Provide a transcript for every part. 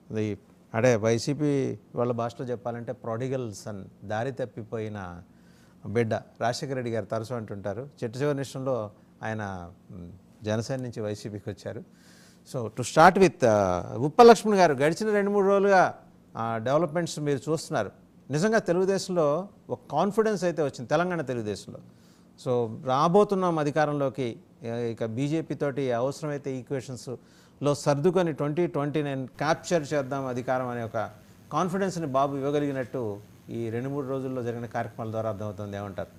అది అంటే వైసీపీ వాళ్ళ భాషలో చెప్పాలంటే ప్రొడిగల్ సన్, దారి తప్పిపోయిన బిడ్డ. రాజశేఖర రెడ్డి గారు తరచు అంటుంటారు. చిట్ట చివరి నిమిషంలో ఆయన జనసేన నుంచి వైసీపీకి వచ్చారు. సో టు స్టార్ట్ విత్ ఉప్పలక్ష్మణ్ గారు, గడిచిన 2-3 రోజులుగా డెవలప్మెంట్స్ మీరు చూస్తున్నారు. నిజంగా తెలుగుదేశంలో ఒక కాన్ఫిడెన్స్ అయితే వచ్చింది, తెలంగాణ తెలుగుదేశంలో. సో రాబోతున్నాం అధికారంలోకి, ఇక బీజేపీ తోటి అవసరమైతే ఈక్వేషన్స్లో సర్దుకొని 2029 క్యాప్చర్ చేద్దాం అధికారం అనే ఒక కాన్ఫిడెన్స్ని బాబు ఇవ్వగలిగినట్టు ఈ 2-3 రోజుల్లో జరిగిన కార్యక్రమాల ద్వారా అర్థమవుతుంది. ఏమంటారు?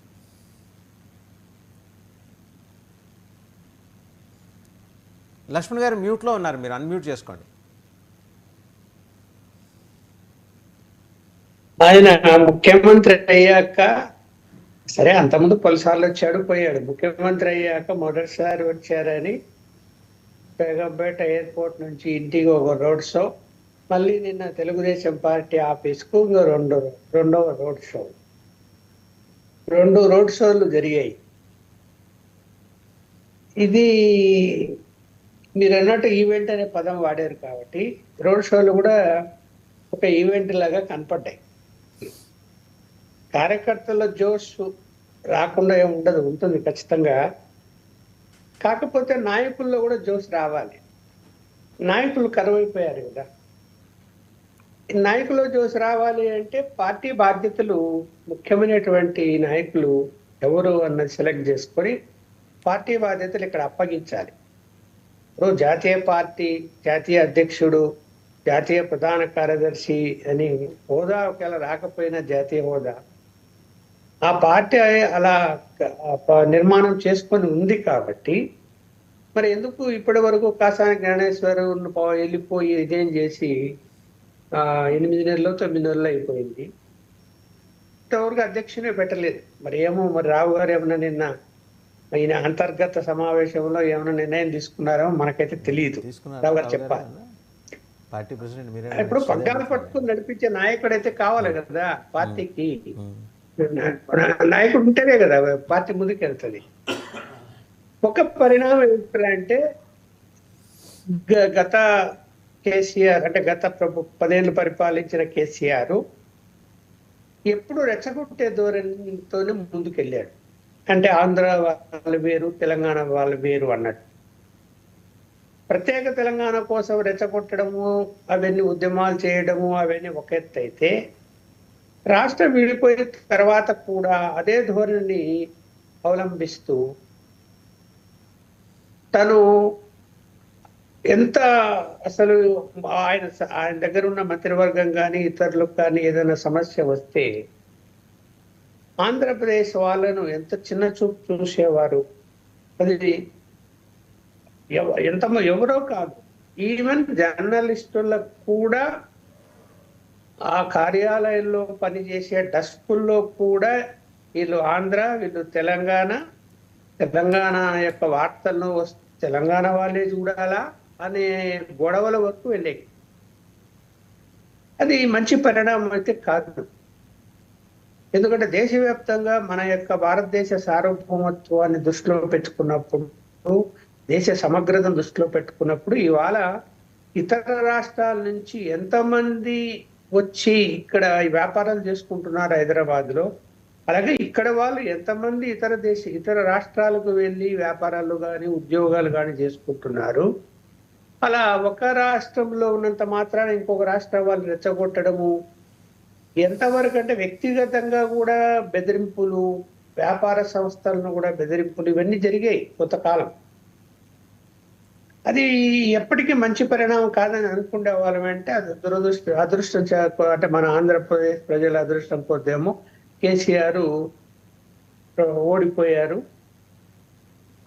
లక్ష్మణ్ గారు మ్యూట్లో ఉన్నారు, మీరు అన్మ్యూట్ చేసుకోండి. ఆయన ముఖ్యమంత్రి అయ్యాక, సరే అంతకుముందు పలుసార్లు వచ్చాడు పోయాడు, ముఖ్యమంత్రి అయ్యాక మొదటిసారి వచ్చారని బేగంపేట ఎయిర్పోర్ట్ నుంచి ఇంటికి ఒక రోడ్ షో, మళ్ళీ నిన్న తెలుగుదేశం పార్టీ ఆఫీస్కు రెండవ రోడ్ షో, 2 రోడ్ షోలు జరిగాయి. ఇది మీరు అన్నట్టు ఈవెంట్ అనే పదం వాడారు కాబట్టి రోడ్ షోలు కూడా ఒక ఈవెంట్ లాగా కనపడ్డాయి. కార్యకర్తల జోష్ రాకుండా ఏముండదు, ఉంటుంది ఖచ్చితంగా. కాకపోతే నాయకుల్లో కూడా జోష్ రావాలి. నాయకులు కరువైపోయారు కదా. నాయకుల్లో జోష్ రావాలి అంటే పార్టీ బాధ్యతలు, ముఖ్యమైనటువంటి నాయకులు ఎవరు అన్నది సెలెక్ట్ చేసుకొని పార్టీ బాధ్యతలు ఇక్కడ అప్పగించాలి. ఇప్పుడు జాతీయ పార్టీ, జాతీయ అధ్యక్షుడు, జాతీయ ప్రధాన కార్యదర్శి అని హోదా ఒకవేళ రాకపోయినా జాతీయ హోదా ఆ పార్టీ అలా నిర్మాణం చేసుకొని ఉంది కాబట్టి మరి ఎందుకు ఇప్పటి వరకు కాసాని జ్ఞానేశ్వరం వెళ్ళిపోయి ఇదేం చేసి 8 నెలలు 9 నెలలు అయిపోయింది, ఇంతవరకు అధ్యక్షునే పెట్టలేదు. మరి ఏమో, మరి రావు గారు ఏమన్నా నిన్న ఈయన అంతర్గత సమావేశంలో ఏమైనా నిర్ణయం తీసుకున్నారో మనకైతే తెలియదు. రావు గారు చెప్పాలి. పార్టీ ప్రెసిడెంట్ ఇప్పుడు పగ్గాలు పట్టుకుని నడిపించే నాయకుడు అయితే కావాలి కదా పార్టీకి. నాయకుడు ఉంటేనే కదా పార్టీ ముందుకెళ్తుంది. ఒక పరిణామం ఏంటంటే గత కేసీఆర్ అంటే గత 10 ఏళ్ళు పరిపాలించిన కేసీఆర్ ఎప్పుడు రెచ్చగొట్టే ధోరణితోనే ముందుకెళ్ళాడు. అంటే ఆంధ్ర వాళ్ళు వేరు, తెలంగాణ వాళ్ళు వేరు అన్నట్టు. ప్రత్యేక తెలంగాణ కోసం రెచ్చగొట్టడము, అవన్నీ ఉద్యమాలు చేయడము, అవన్నీ ఒక ఎత్తు అయితే, రాష్ట్రం విడిపోయిన తర్వాత కూడా అదే ధోరణిని అవలంబిస్తూ తను ఎంత అసలు ఆయన దగ్గర ఉన్న మంత్రివర్గం కానీ ఇతరులకు కానీ ఏదైనా సమస్య వస్తే ఆంధ్రప్రదేశ్ వాళ్ళను ఎంత చిన్న చూపు చూసేవారు. అది ఎవరో కాదు, ఈవెన్ జర్నలిస్టులకు కూడా, ఆ కార్యాలయంలో పనిచేసే డస్కుల్లో కూడా వీళ్ళు ఆంధ్ర, వీళ్ళు తెలంగాణ, తెలంగాణ యొక్క వార్తలను తెలంగాణ వాళ్ళే చూడాలా అనే గొడవల వరకు వెళ్ళాయి. అది మంచి పరిణామం అయితే కాదు. ఎందుకంటే దేశవ్యాప్తంగా మన యొక్క భారతదేశ సార్వభౌమత్వాన్ని దృష్టిలో పెట్టుకున్నప్పుడు, దేశ సమగ్రతను దృష్టిలో పెట్టుకున్నప్పుడు ఇవాళ ఇతర రాష్ట్రాల నుంచి ఎంతమంది వచ్చి ఇక్కడ వ్యాపారాలు చేసుకుంటున్నారు హైదరాబాద్లో, అలాగే ఇక్కడ వాళ్ళు ఎంతమంది ఇతర రాష్ట్రాలకు వెళ్ళి వ్యాపారాలు కానీ ఉద్యోగాలు కానీ చేసుకుంటున్నారు. అలా ఒక రాష్ట్రంలో ఉన్నంత మాత్రాన ఇంకొక రాష్ట్రం వాళ్ళు రెచ్చగొట్టడము ఎంతవరకు అంటే వ్యక్తిగతంగా కూడా బెదిరింపులు, వ్యాపార సంస్థలను కూడా బెదిరింపులు, ఇవన్నీ జరిగాయి కొంతకాలం. అది ఎప్పటికీ మంచి పరిణామం కాదని అనుకునే వాళ్ళమంటే అది అదృష్టం అంటే మన ఆంధ్రప్రదేశ్ ప్రజల అదృష్టం పోతేమో కేసీఆర్ ఓడిపోయారు,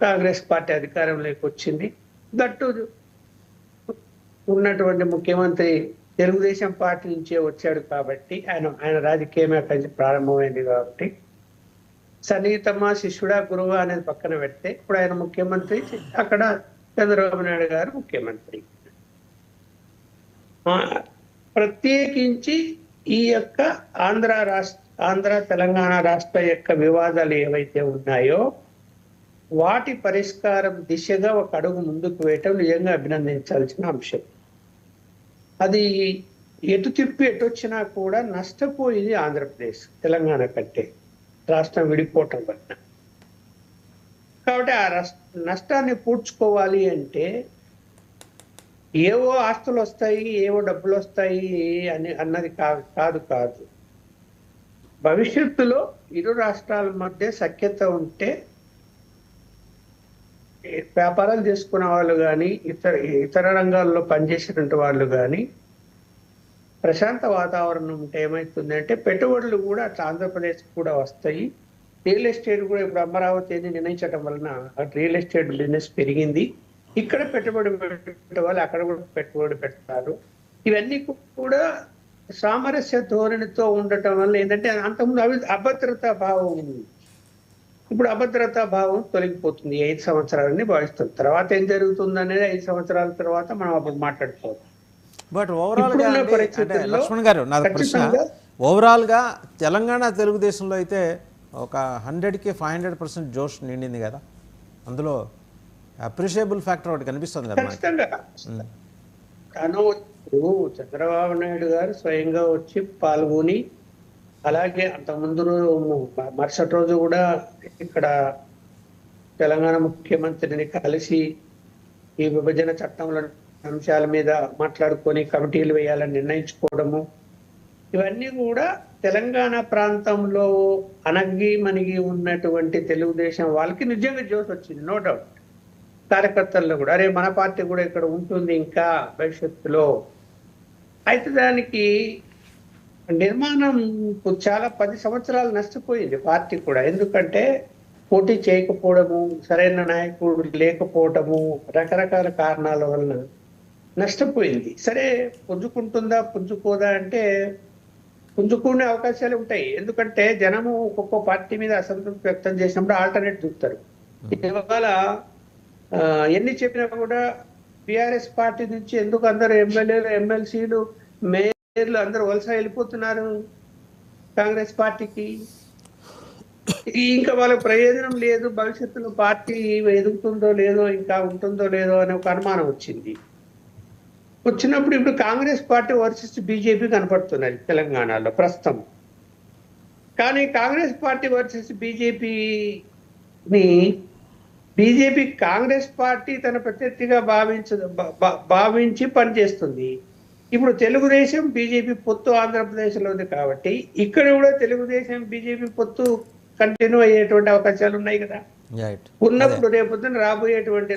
కాంగ్రెస్ పార్టీ అధికారంలోకి వచ్చింది. దట్టు ఉన్నటువంటి ముఖ్యమంత్రి తెలుగుదేశం పార్టీ నుంచే వచ్చాడు కాబట్టి ఆయన రాజకీయమే కలిసి ప్రారంభమైంది కాబట్టి సన్నిహితమా శిష్యుడా గురువా అనేది పక్కన పెడితే ఇప్పుడు ఆయన ముఖ్యమంత్రి, అక్కడ చంద్రబాబు నాయుడు గారు ముఖ్యమంత్రి. ప్రత్యేకించి ఈ యొక్క ఆంధ్ర తెలంగాణ రాష్ట్ర యొక్క వివాదాలు ఏవైతే ఉన్నాయో వాటి పరిష్కారం దిశగా ఒక అడుగు ముందుకు వేయటం నిజంగా అభినందించాల్సిన అంశం. అది ఎటు తిప్పి ఎటు వచ్చినా కూడా నష్టపోయింది ఆంధ్రప్రదేశ్ తెలంగాణ కంటే, రాష్ట్రం విడిపోవటం వలన. కాబట్టి ఆ నష్టాన్ని పూడ్చుకోవాలి అంటే ఏవో ఆస్తులు వస్తాయి, ఏవో డబ్బులు వస్తాయి అన్నది కాదు. భవిష్యత్తులో ఇరు రాష్ట్రాల మధ్య సఖ్యత ఉంటే వ్యాపారాలు చేసుకున్న వాళ్ళు కానీ ఇతర రంగాల్లో పనిచేసినటువంటి వాళ్ళు కానీ ప్రశాంత వాతావరణం ఉంటే ఏమవుతుందంటే పెట్టుబడులు కూడా అట్లా ఆంధ్రప్రదేశ్ కూడా వస్తాయి. రియల్ ఎస్టేట్ కూడా ఇప్పుడు అమరావతి అని నిర్ణయించడం వలన రియల్ ఎస్టేట్ బిజినెస్ పెరిగింది. ఇక్కడ పెట్టుబడి పెట్టే వాళ్ళు అక్కడ కూడా పెట్టుబడి పెడతారు. ఇవన్నీ కూడా సామరస్య ధోరణితో ఉండటం వల్ల ఏంటంటే అంతకుముందు అభద్రతా భావం ఉంది. ఇప్పుడు అభద్రతా భావం తొలగిపోతుంది 5 సంవత్సరాలని భావిస్తుంది. తర్వాత ఏం జరుగుతుంది అనేది 5 సంవత్సరాల తర్వాత మనం అప్పుడు మాట్లాడుకోవాలి. బట్ ఓవరాల్గా అంటే లక్ష్మణ్ గారు నా ప్రశ్న, ఓవరాల్గా తెలంగాణ తెలుగుదేశంలో అయితే ఒక 100కి 500% జోష్ నిండింది కదా, అందులో అప్రిషియబుల్ ఫ్యాక్టర్ ఒకటి కనిపిస్తుంది కదా ఖచ్చితంగా. తను చంద్రబాబు నాయుడు గారు స్వయంగా వచ్చి పాల్గొని, అలాగే అంతకుముందు మరుసటి రోజు కూడా ఇక్కడ తెలంగాణ ముఖ్యమంత్రిని కలిసి ఈ విభజన చట్టంలో అంశాల మీద మాట్లాడుకొని కమిటీలు వేయాలని నిర్ణయించుకోవడము, ఇవన్నీ కూడా తెలంగాణ ప్రాంతంలో అనగి మనిగి ఉన్నటువంటి తెలుగుదేశం వాళ్ళకి నిజంగా జోష్ వచ్చింది, నో డౌట్. కార్యకర్తల్లో కూడా అరే మన పార్టీ కూడా ఇక్కడ ఉంటుంది ఇంకా భవిష్యత్తులో. అయితే దానికి నిర్మాణం చాలా 10 సంవత్సరాలు నష్టపోయింది పార్టీ కూడా. ఎందుకంటే పోటీ చేయకపోవడము, సరైన నాయకుడు లేకపోవడము, రకరకాల కారణాల వలన నష్టపోయింది. సరే పుంజుకుంటుందా పుంజుకోదా అంటే పుంజుకునే అవకాశాలు ఉంటాయి. ఎందుకంటే జనము ఒక్కొక్క పార్టీ మీద అసంతృప్తి వ్యక్తం చేసినప్పుడు ఆల్టర్నేట్ చూస్తారు. ఇవాళ ఎన్ని చెప్పినా కూడా బీఆర్ఎస్ పార్టీ నుంచి ఎందుకు అందరు ఎమ్మెల్యేలు, ఎమ్మెల్సీలు, మేయర్లు అందరూ వలస వెళ్ళిపోతున్నారు కాంగ్రెస్ పార్టీకి? ఇంకా వాళ్ళకి ప్రయోజనం లేదు, భవిష్యత్తులో పార్టీ ఎదుగుతుందో లేదో, ఇంకా ఉంటుందో లేదో అనే ఒక అనుమానం వచ్చినప్పుడు ఇప్పుడు కాంగ్రెస్ పార్టీ వర్సెస్ బీజేపీ కనపడుతున్నది తెలంగాణలో ప్రస్తుతం. కానీ Congress party versus BJP Congress party తన ప్రత్యర్థిగా భావించి పనిచేస్తుంది. ఇప్పుడు తెలుగుదేశం బీజేపీ పొత్తు ఆంధ్రప్రదేశ్లో ఉంది కాబట్టి ఇక్కడ కూడా తెలుగుదేశం బీజేపీ పొత్తు కంటిన్యూ అయ్యేటువంటి అవకాశాలు ఉన్నాయి కదా. ఉన్నప్పుడు రేపొద్దున రాబోయేటువంటి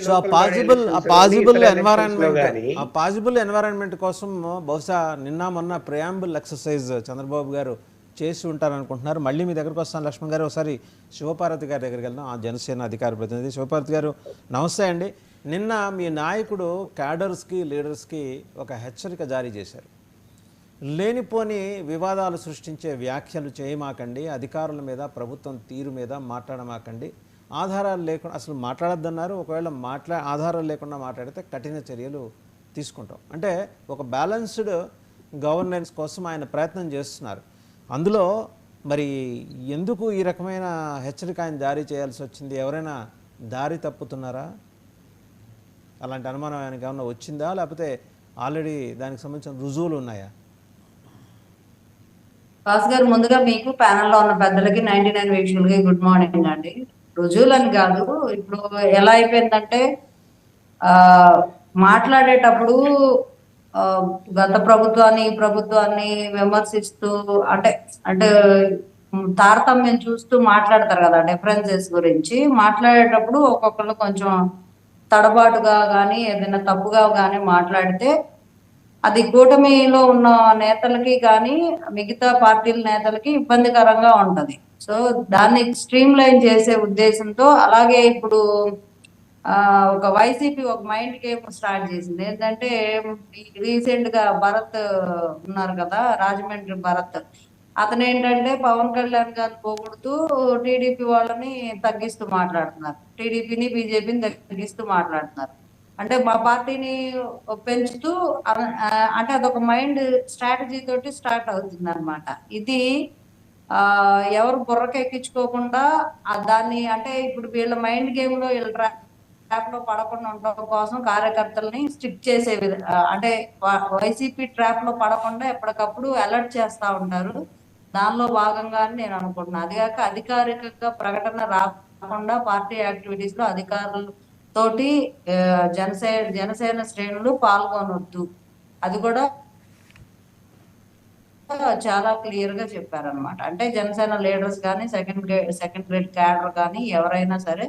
పాజిబుల్ ఎన్వైరాన్మెంట్ కోసం బహుశా నిన్న మొన్న ప్రియాంబుల్ ఎక్సర్సైజ్ చంద్రబాబు గారు చేసి ఉంటారనుకుంటున్నారు. మళ్ళీ మీ దగ్గరకు వస్తాను లక్ష్మణ్ గారు. ఒకసారి శివపార్వతి గారి దగ్గరికి వెళ్దాం, ఆ జనసేన అధికార ప్రతినిధి. శివపార్వతి గారు నమస్తే అండి. నిన్న మీ నాయకుడు క్యాడర్స్కి, లీడర్స్కి ఒక హెచ్చరిక జారీ చేశారు. లేనిపోని వివాదాలు సృష్టించే వ్యాఖ్యలు చేయమాకండి, అధికారుల మీద, ప్రభుత్వం తీరు మీద మాట్లాడమాకండి, ఆధారాలు లేకుండా అసలు మాట్లాడొద్దన్నారు. ఒకవేళ ఆధారాలు లేకుండా మాట్లాడితే కఠిన చర్యలు తీసుకుంటాం. అంటే ఒక బ్యాలెన్స్డ్ గవర్నెన్స్ కోసం ఆయన ప్రయత్నం చేస్తున్నారు. అందులో మరి ఎందుకు ఈ రకమైన హెచ్చరిక ఆయన జారీ చేయాల్సి వచ్చింది? ఎవరైనా దారి తప్పుతున్నారా? అలాంటి అనుమానం ఆయనకి ఏమన్నా వచ్చిందా, లేకపోతే ఆల్రెడీ దానికి సంబంధించిన రుజువులు ఉన్నాయా? బాస్ గారు, ముందుగా మీకు ప్యానెల్లో ఉన్న పెద్దలకి 99 వీక్షకులకి గుడ్ మార్నింగ్ అండి. రుజువులని కాదు, ఇప్పుడు ఎలా అయిపోయిందంటే మాట్లాడేటప్పుడు గత ప్రభుత్వాన్ని విమర్శిస్తూ అంటే తారతమ్యం చూస్తూ మాట్లాడతారు కదా, డిఫరెన్సెస్ గురించి మాట్లాడేటప్పుడు ఒక్కొక్కరు కొంచెం తడబాటుగా కానీ ఏదైనా తప్పుగా కానీ మాట్లాడితే అది కూటమిలో ఉన్న నేతలకి కానీ మిగతా పార్టీల నేతలకి ఇబ్బందికరంగా ఉంటది. సో దాన్ని స్ట్రీమ్ లైన్ చేసే ఉద్దేశంతో, అలాగే ఇప్పుడు ఒక వైసీపీ ఒక మైండ్ గేమ్ స్టార్ట్ చేసింది. ఏంటంటే రీసెంట్ గా భరత్ ఉన్నారు కదా, రాజమండ్రి భరత్, అతను ఏంటంటే పవన్ కళ్యాణ్ గారిని పోగొడుతూ టీడీపీ వాళ్ళని తగ్గిస్తూ మాట్లాడుతున్నారు, టీడీపీని బీజేపీని తగ్గిస్తూ మాట్లాడుతున్నారు. అంటే మా పార్టీని పెంచుతూ, అంటే అదొక మైండ్ స్ట్రాటజీ తోటి స్టార్ట్ అవుతుంది అనమాట. ఇది ఎవరు బుర్రకి ఎక్కించుకోకుండా దాన్ని, అంటే ఇప్పుడు వీళ్ళ మైండ్ గేమ్ లో వీళ్ళు ట్రాప్ లో పడకుండా ఉండడం కోసం కార్యకర్తల్ని స్ట్రిక్ట్ చేసే అంటే వైసీపీ ట్రాప్ లో పడకుండా ఎప్పటికప్పుడు అలర్ట్ చేస్తా ఉంటారు. దానిలో భాగంగానే నేను అనుకుంటున్నాను. అది కాక అధికారికంగా ప్రకటన రాకుండా పార్టీ యాక్టివిటీస్ లో అధికారులతోటి జనసేన శ్రేణులు పాల్గొనొద్దు, అది కూడా చాలా క్లియర్ గా చెప్పారనమాట. అంటే జనసేన లీడర్స్ కానీ సెకండ్ గ్రేడ్ క్యాడర్ కానీ ఎవరైనా సరే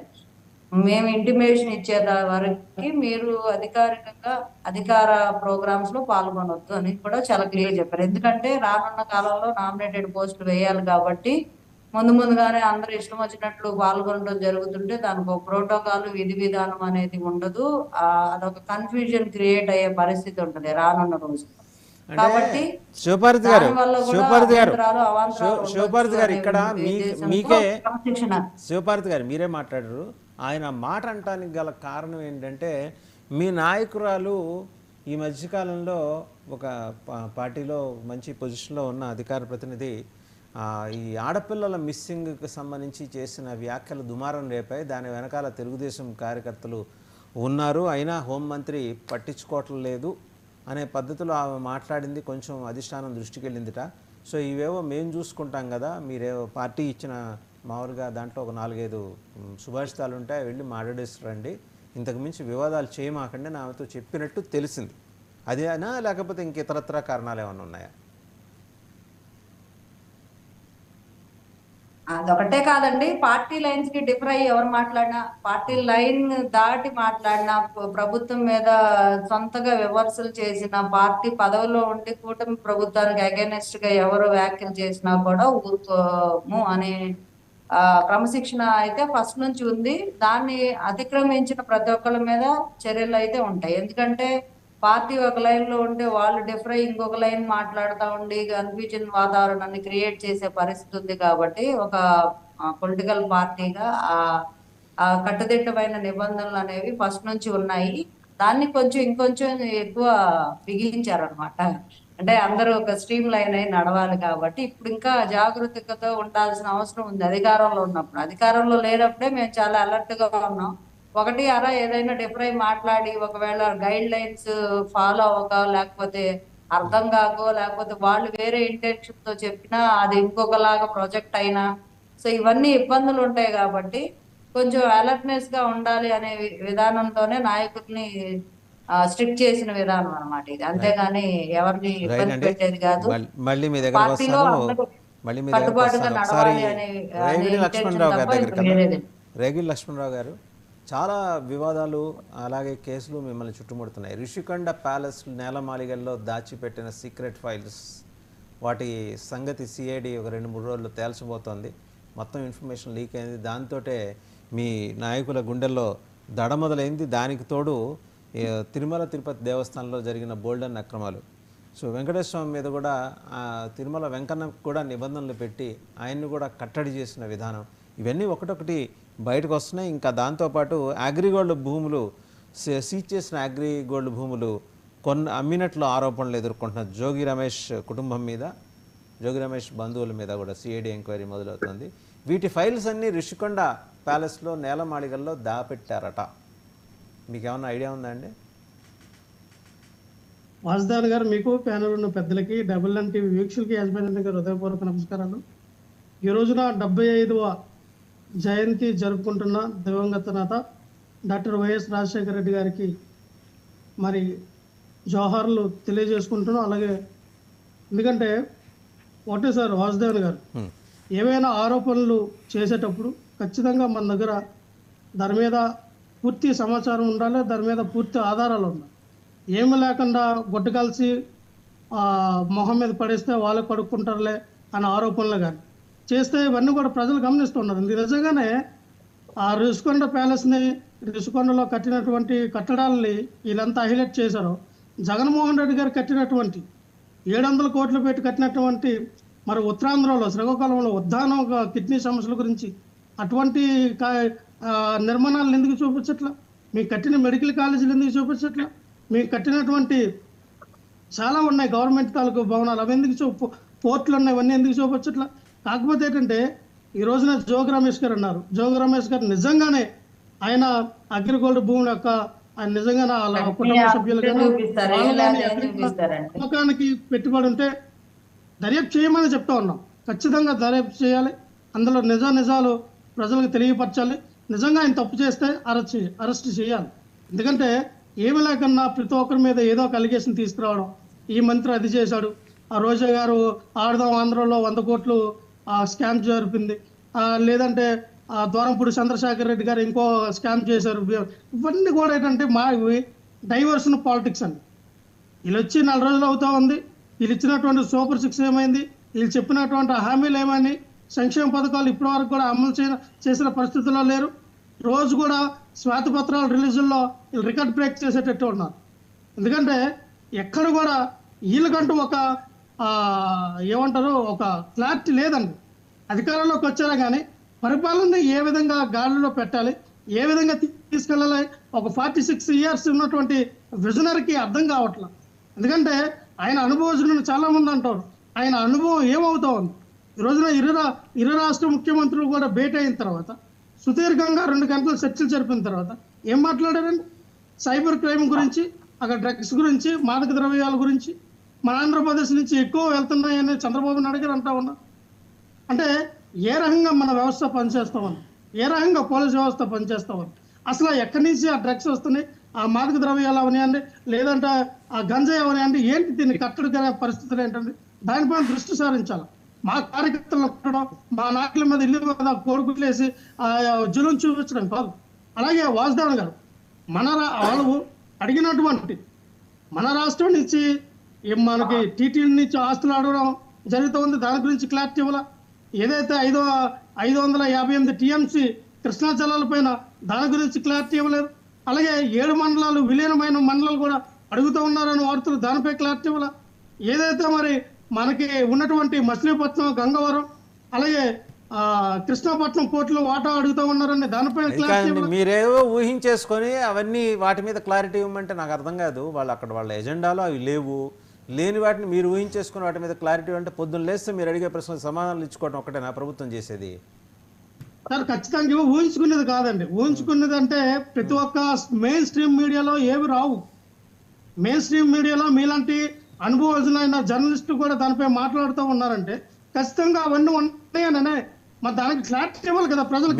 మేము ఇంటిమేషన్ ఇచ్చే వరకు మీరు అధికారికంగా అధికార ప్రోగ్రామ్స్ లో పాల్గొనొద్దు అని కూడా చాలా క్లియర్ చెప్పారు. ఎందుకంటే రానున్న కాలంలో నామినేటెడ్ పోస్టులు వేయాలి కాబట్టి ముందుగానే అందరూ ఇష్టం వచ్చినట్లు పాల్గొనడం జరుగుతుంటే దానికి ఒక ప్రోటోకాల్ విధి విధానం అనేది ఉండదు. అదొక కన్ఫ్యూజన్ క్రియేట్ అయ్యే పరిస్థితి ఉంటుంది రానున్న రోజు. కాబట్టి శివపార్వతి గారు ఇక్కడ మీకే శివపార్వతి గారు మీరే మాట్లాడారు. ఆయన మాట అనటానికి గల కారణం ఏంటంటే మీ నాయకురాలు ఈ మధ్యకాలంలో ఒక పార్టీలో మంచి పొజిషన్లో ఉన్న అధికార ప్రతినిధి ఈ ఆడపిల్లల మిస్సింగ్కి సంబంధించి చేసిన వ్యాఖ్యలు దుమారం రేపాయి. దాని వెనకాల తెలుగుదేశం కార్యకర్తలు ఉన్నారు, అయినా హోంమంత్రి పట్టించుకోవట్లేదు అనే పద్ధతిలో ఆమె మాట్లాడింది కొంచెం అధిష్టానం దృష్టికి వెళ్ళిందిట. సో ఇవేవో మేము చూసుకుంటాం కదా, మీరేవో పార్టీ ఇచ్చిన మామూలుగా దాంట్లో ఒక 4-5 సుభాషితాలు ఉంటాయి, వెళ్ళి మాట్లాడేస్తారండి, ఇంతకు మించి వివాదాలు చేయమాకండి ఆమెతో చెప్పినట్టు తెలిసింది. అదేనా లేకపోతే ఇంక ఇతరత్ర కారణాలు ఏమైనా ఉన్నాయా? అదొకటే కాదండి, పార్టీ లైన్స్ కి డిఫర్ అయ్యి ఎవరు మాట్లాడినా, పార్టీ లైన్ దాటి మాట్లాడినా, ప్రభుత్వం మీద సొంతగా విమర్శలు చేసిన, పార్టీ పదవిలో ఉండి కూటమి ప్రభుత్వానికి అగైనెస్ట్ గా ఎవరు వ్యాఖ్యలు చేసినా కూడా ఊరుకోము అనే క్రమశిక్షణ అయితే ఫస్ట్ నుంచి ఉంది. దాన్ని అతిక్రమించిన ప్రతి ఒక్కరి మీద చర్యలు అయితే ఉంటాయి. ఎందుకంటే పార్టీ ఒక లైన్ లో ఉంటే వాళ్ళు డిఫర్ అయ్యి ఇంకొక లైన్ మాట్లాడుతూ ఉండి కన్ఫ్యూజన్ వాతావరణాన్ని క్రియేట్ చేసే పరిస్థితి ఉంది. కాబట్టి ఒక పొలిటికల్ పార్టీగా ఆ కట్టుదిట్టమైన నిబంధనలు అనేవి ఫస్ట్ నుంచి ఉన్నాయి. దాన్ని ఇంకొంచెం ఎక్కువ బిగించారనమాట. అంటే అందరూ ఒక స్ట్రీమ్ లైన్ అయి నడవాలి కాబట్టి ఇప్పుడు ఇంకా జాగరూకతతో ఉండాల్సిన అవసరం ఉంది. అధికారంలో ఉన్నప్పుడు, అధికారంలో లేనప్పుడే మేము చాలా అలర్ట్ గా ఉన్నాం. ఒకటి అలా ఏదైనా డిఫర్ అయి మాట్లాడి ఒకవేళ గైడ్ లైన్స్ ఫాలో అవ్వక, లేకపోతే అర్థం కాకో, లేకపోతే వాళ్ళు వేరే ఇంటెన్షన్ తో చెప్పినా అది ఇంకొకలాగా ప్రొజెక్ట్ అయినా, సో ఇవన్నీ ఇబ్బందులు ఉంటాయి. కాబట్టి కొంచెం అలర్ట్నెస్ గా ఉండాలి అనే విధానంతోనే నాయకుల్ని స్ట్రిక్ట్ చేసిన విధానం అనమాట ఇది. అంతేగాని ఎవరిని ఇబ్బంది పెట్టేది కాదు. పార్టీలో కట్టుబాటుగా నడవాలి అనే రేగిడి లక్ష్మణరావు గారు, చాలా వివాదాలు అలాగే కేసులు మిమ్మల్ని చుట్టుముడుతున్నాయి. రిషికొండ ప్యాలెస్ నేలమాళిగల్లో దాచిపెట్టిన సీక్రెట్ ఫైల్స్, వాటి సంగతి సిఐడి ఒక 2-3 రోజుల్లో తేల్చబోతోంది. మొత్తం ఇన్ఫర్మేషన్ లీక్ అయింది. దాంతో మీ నాయకుల గుండెల్లో దడ మొదలైంది. దానికి తోడు తిరుమల తిరుపతి దేవస్థానంలో జరిగిన బోల్డన్ అక్రమాలు. సో వెంకటేశ్వర స్వామి మీద కూడా తిరుమల వెంకన్నకు కూడా నిబంధనలు పెట్టి ఆయన్ని కూడా కట్టడి చేసిన విధానం, ఇవన్నీ ఒకటొకటి బయటకు వస్తున్నాయి. ఇంకా దాంతోపాటు అగ్రిగోల్డ్ భూములు, సీజ్ చేసిన అగ్రిగోల్డ్ భూములు అమ్మినట్లు ఆరోపణలు ఎదుర్కొంటున్న జోగి రమేష్ కుటుంబం మీద, జోగి రమేష్ బంధువుల మీద కూడా సిఐడి ఎంక్వైరీ మొదలవుతుంది. వీటి ఫైల్స్ అన్నీ రిషికొండ ప్యాలెస్లో నేలమాళిగల్లో దాపెట్టారట. మీకు ఏమన్నా ఐడియా ఉందా అండి? వాసుదేవన్ గారు, మీకు ప్యానల్ ఉన్న పెద్దలకి, డబుల్ టీవీ వీక్షకులకి, యజమాని గారు హృదయపూర్వక నమస్కారాలు. ఈ రోజున 75వ జయంతి జరుపుకుంటున్న దివంగత నేత డాక్టర్ వైఎస్ రాజశేఖర రెడ్డి గారికి మరి జోహార్లు తెలియజేసుకుంటున్నాం. అలాగే ఎందుకంటే ఒకటే సార్ వాసుదేవన్ గారు, ఏవైనా ఆరోపణలు చేసేటప్పుడు ఖచ్చితంగా మన దగ్గర దాని మీద పూర్తి సమాచారం ఉండాలి, దాని మీద పూర్తి ఆధారాలు ఉండాలి. ఏమి లేకుండా గొడ్డు కలిసి మొహం మీద పడేస్తే వాళ్ళే పడుకుంటారులే అనే ఆరోపణలు కానీ చేస్తే ఇవన్నీ కూడా ప్రజలు గమనిస్తున్నారు. నిజంగానే ఆ రిషికొండ ప్యాలెస్ని, రిషికొండలో కట్టినటువంటి కట్టడాలని వీళ్ళంతా హైలైట్ చేశారు. జగన్మోహన్ రెడ్డి గారు కట్టినటువంటి 700 కోట్లు పెట్టి కట్టినటువంటి మరి ఉత్తరాంధ్రలో శ్రీకాకుళంలో ఉద్దానం కిడ్నీ సమస్యల గురించి అటువంటి నిర్మాణాలను ఎందుకు చూపించట్లా? మీకు కట్టిన మెడికల్ కాలేజీలు ఎందుకు చూపించట్లా? మీకు కట్టినటువంటి చాలా ఉన్నాయి గవర్నమెంట్ తాలూకు భవనాలు, అవి ఎందుకు పోర్టులు ఉన్నాయి, అవన్నీ ఎందుకు చూపించట్లా? కాకపోతే ఏంటంటే ఈ రోజున జోగి రమేష్ గారు అన్నారు. జోగి రమేష్ గారు నిజంగానే ఆయన అగ్రిగోల్డ్ భూముల యొక్క ఆయన నిజంగా వాళ్ళ కుటుంబ సభ్యులు కానీ చూపిస్తారు, ఏం లేదు, ఏం చూపిస్తారంటే అమ్మకానికి పెట్టుబడి ఉంటే దర్యాప్తు చేయమని చెప్తా ఉన్నాం. ఖచ్చితంగా దర్యాప్తు చేయాలి, అందులో నిజాలు ప్రజలకు తెలియపరచాలి. నిజంగా ఆయన తప్పు చేస్తే అరెస్ట్ చేయాలి. ఎందుకంటే ఏమి లేకన్నా ప్రతి ఒక్కరి మీద ఏదో ఒక అలిగేషన్ తీసుకురావడం, ఈ మంత్రి అది చేశాడు, ఆ రోజా గారు ఆడదాం ఆంధ్రలో 100 కోట్లు స్కామ్ జరిపింది, లేదంటే ద్వారంపూడి చంద్రశేఖర్ రెడ్డి గారు ఇంకో స్కామ్ చేశారు. ఇవన్నీ కూడా ఏంటంటే మా డైవర్షన్ పాలిటిక్స్ అండి. వీళ్ళు వచ్చి 4 రోజులు అవుతా ఉంది, వీళ్ళు ఇచ్చినటువంటి సూపర్ 6 ఏమైంది, వీళ్ళు చెప్పినటువంటి హామీలు ఏమని, సంక్షేమ పథకాలు ఇప్పటి వరకు కూడా అమలు చేసిన పరిస్థితుల్లో లేరు. రోజు కూడా శ్వేతపత్రాల రిలీజుల్లో వీళ్ళు రికార్డ్ బ్రేక్ చేసేటట్టు ఉన్నారు. ఎందుకంటే ఎక్కడ కూడా వీళ్ళకంటూ ఒక ఏమంటారు ఒక క్లారిటీ లేదండి. అధికారంలోకి వచ్చారా కానీ పరిపాలన ఏ విధంగా గాలిలో పెట్టాలి, ఏ విధంగా తీసుకెళ్ళాలి, ఒక 46 ఇయర్స్ ఉన్నటువంటి విజనరీకి అర్థం కావట్లేదు. ఎందుకంటే ఆయన అనుభవజ్ఞులు చాలా మంది అంటారు, ఆయన అనుభవం ఏమవుతా ఉంది. ఈ రోజున ఇరు రాష్ట్ర ముఖ్యమంత్రులు కూడా భేటీ అయిన తర్వాత సుదీర్ఘంగా 2 గంటలు చర్చలు జరిపిన తర్వాత ఏం మాట్లాడారండి? సైబర్ క్రైమ్ గురించి, అక్కడ డ్రగ్స్ గురించి, మాదక ద్రవ్యాల గురించి, మన ఆంధ్రప్రదేశ్ నుంచి ఎక్కువ వెళ్తున్నాయని చంద్రబాబు నాయుడు గారు అంటా ఉన్నారు. అంటే ఏ రకంగా మన వ్యవస్థ పనిచేస్తామని, ఏ రకంగా పోలీస్ వ్యవస్థ పనిచేస్తామని, అసలు ఎక్కడి నుంచి ఆ డ్రగ్స్ వస్తున్నాయి, ఆ మాదక ద్రవ్యాలు అవనియండి, లేదంటే ఆ గంజాయి అవనియండి, ఏంటి దీన్ని కట్టడి పరిస్థితులు ఏంటండి, దానిపైన దృష్టి సారించాలి. మా కార్యకర్తలను కొట్టడం, మా నాయకుల మీద ఇల్లు మీద కోడుకుట్లేసి జులుం చూపించడం కాదు. అలాగే వాసుదేవన్ గారు వాళ్ళు అడిగినటువంటి మన రాష్ట్రం నుంచి మనకి టీటీడీ నుంచి ఆస్తులు అడగడం జరుగుతుంది, దాని గురించి క్లారిటీ ఇవ్వాల. ఏదైతే 558 టీఎంసీ కృష్ణా జలాల పైన దాని గురించి క్లారిటీ ఇవ్వలేదు. అలాగే 7 మండలాలు విలీనమైన మండలాలు కూడా అడుగుతూ ఉన్నారని వార్తలు, దానిపై క్లారిటీ ఇవ్వాల. ఏదైతే మరి మనకి ఉన్నటువంటి మచిలీపట్నం, గంగవరం, అలాగే కృష్ణాపట్నం పోర్టులో వాటా అడుగుతూ ఉన్నారని దానిపైన క్లారిటీ ఇవ్వాలి. మీరేవో ఊహించేసుకొని అవన్నీ వాటి మీద క్లారిటీ ఇవ్వమంటే నాకు అర్థం కాదు. వాళ్ళ ఎజెండాలో అవి లేవు, లేని వాటిని మీరు ఊహించేసుకుని వాటి మీద క్లారిటీ అంటే పొద్దున్న లేస్తే మీరు అడిగే ప్రశ్నలు సమాధానాలు ఇచ్చుకోవడం ఒకటే నా ప్రభుత్వం చేసేది. సార్ ఖచ్చితంగా ఊహించుకునేది కాదండి. ఊహించుకునేది అంటే ప్రతి ఒక్క మెయిన్ స్ట్రీమ్ మీడియాలో ఏవి రావు. మెయిన్ స్ట్రీమ్ మీడియాలో మీలాంటి అనుభవజ్ఞులైన జర్నలిస్టులు కూడా దానిపై మాట్లాడుతూ ఉన్నారంటే ఖచ్చితంగా అవన్నీ ఉన్నాయనే మరి దానికి క్లారిటీ ఇవ్వాలి కదా ప్రజలకు.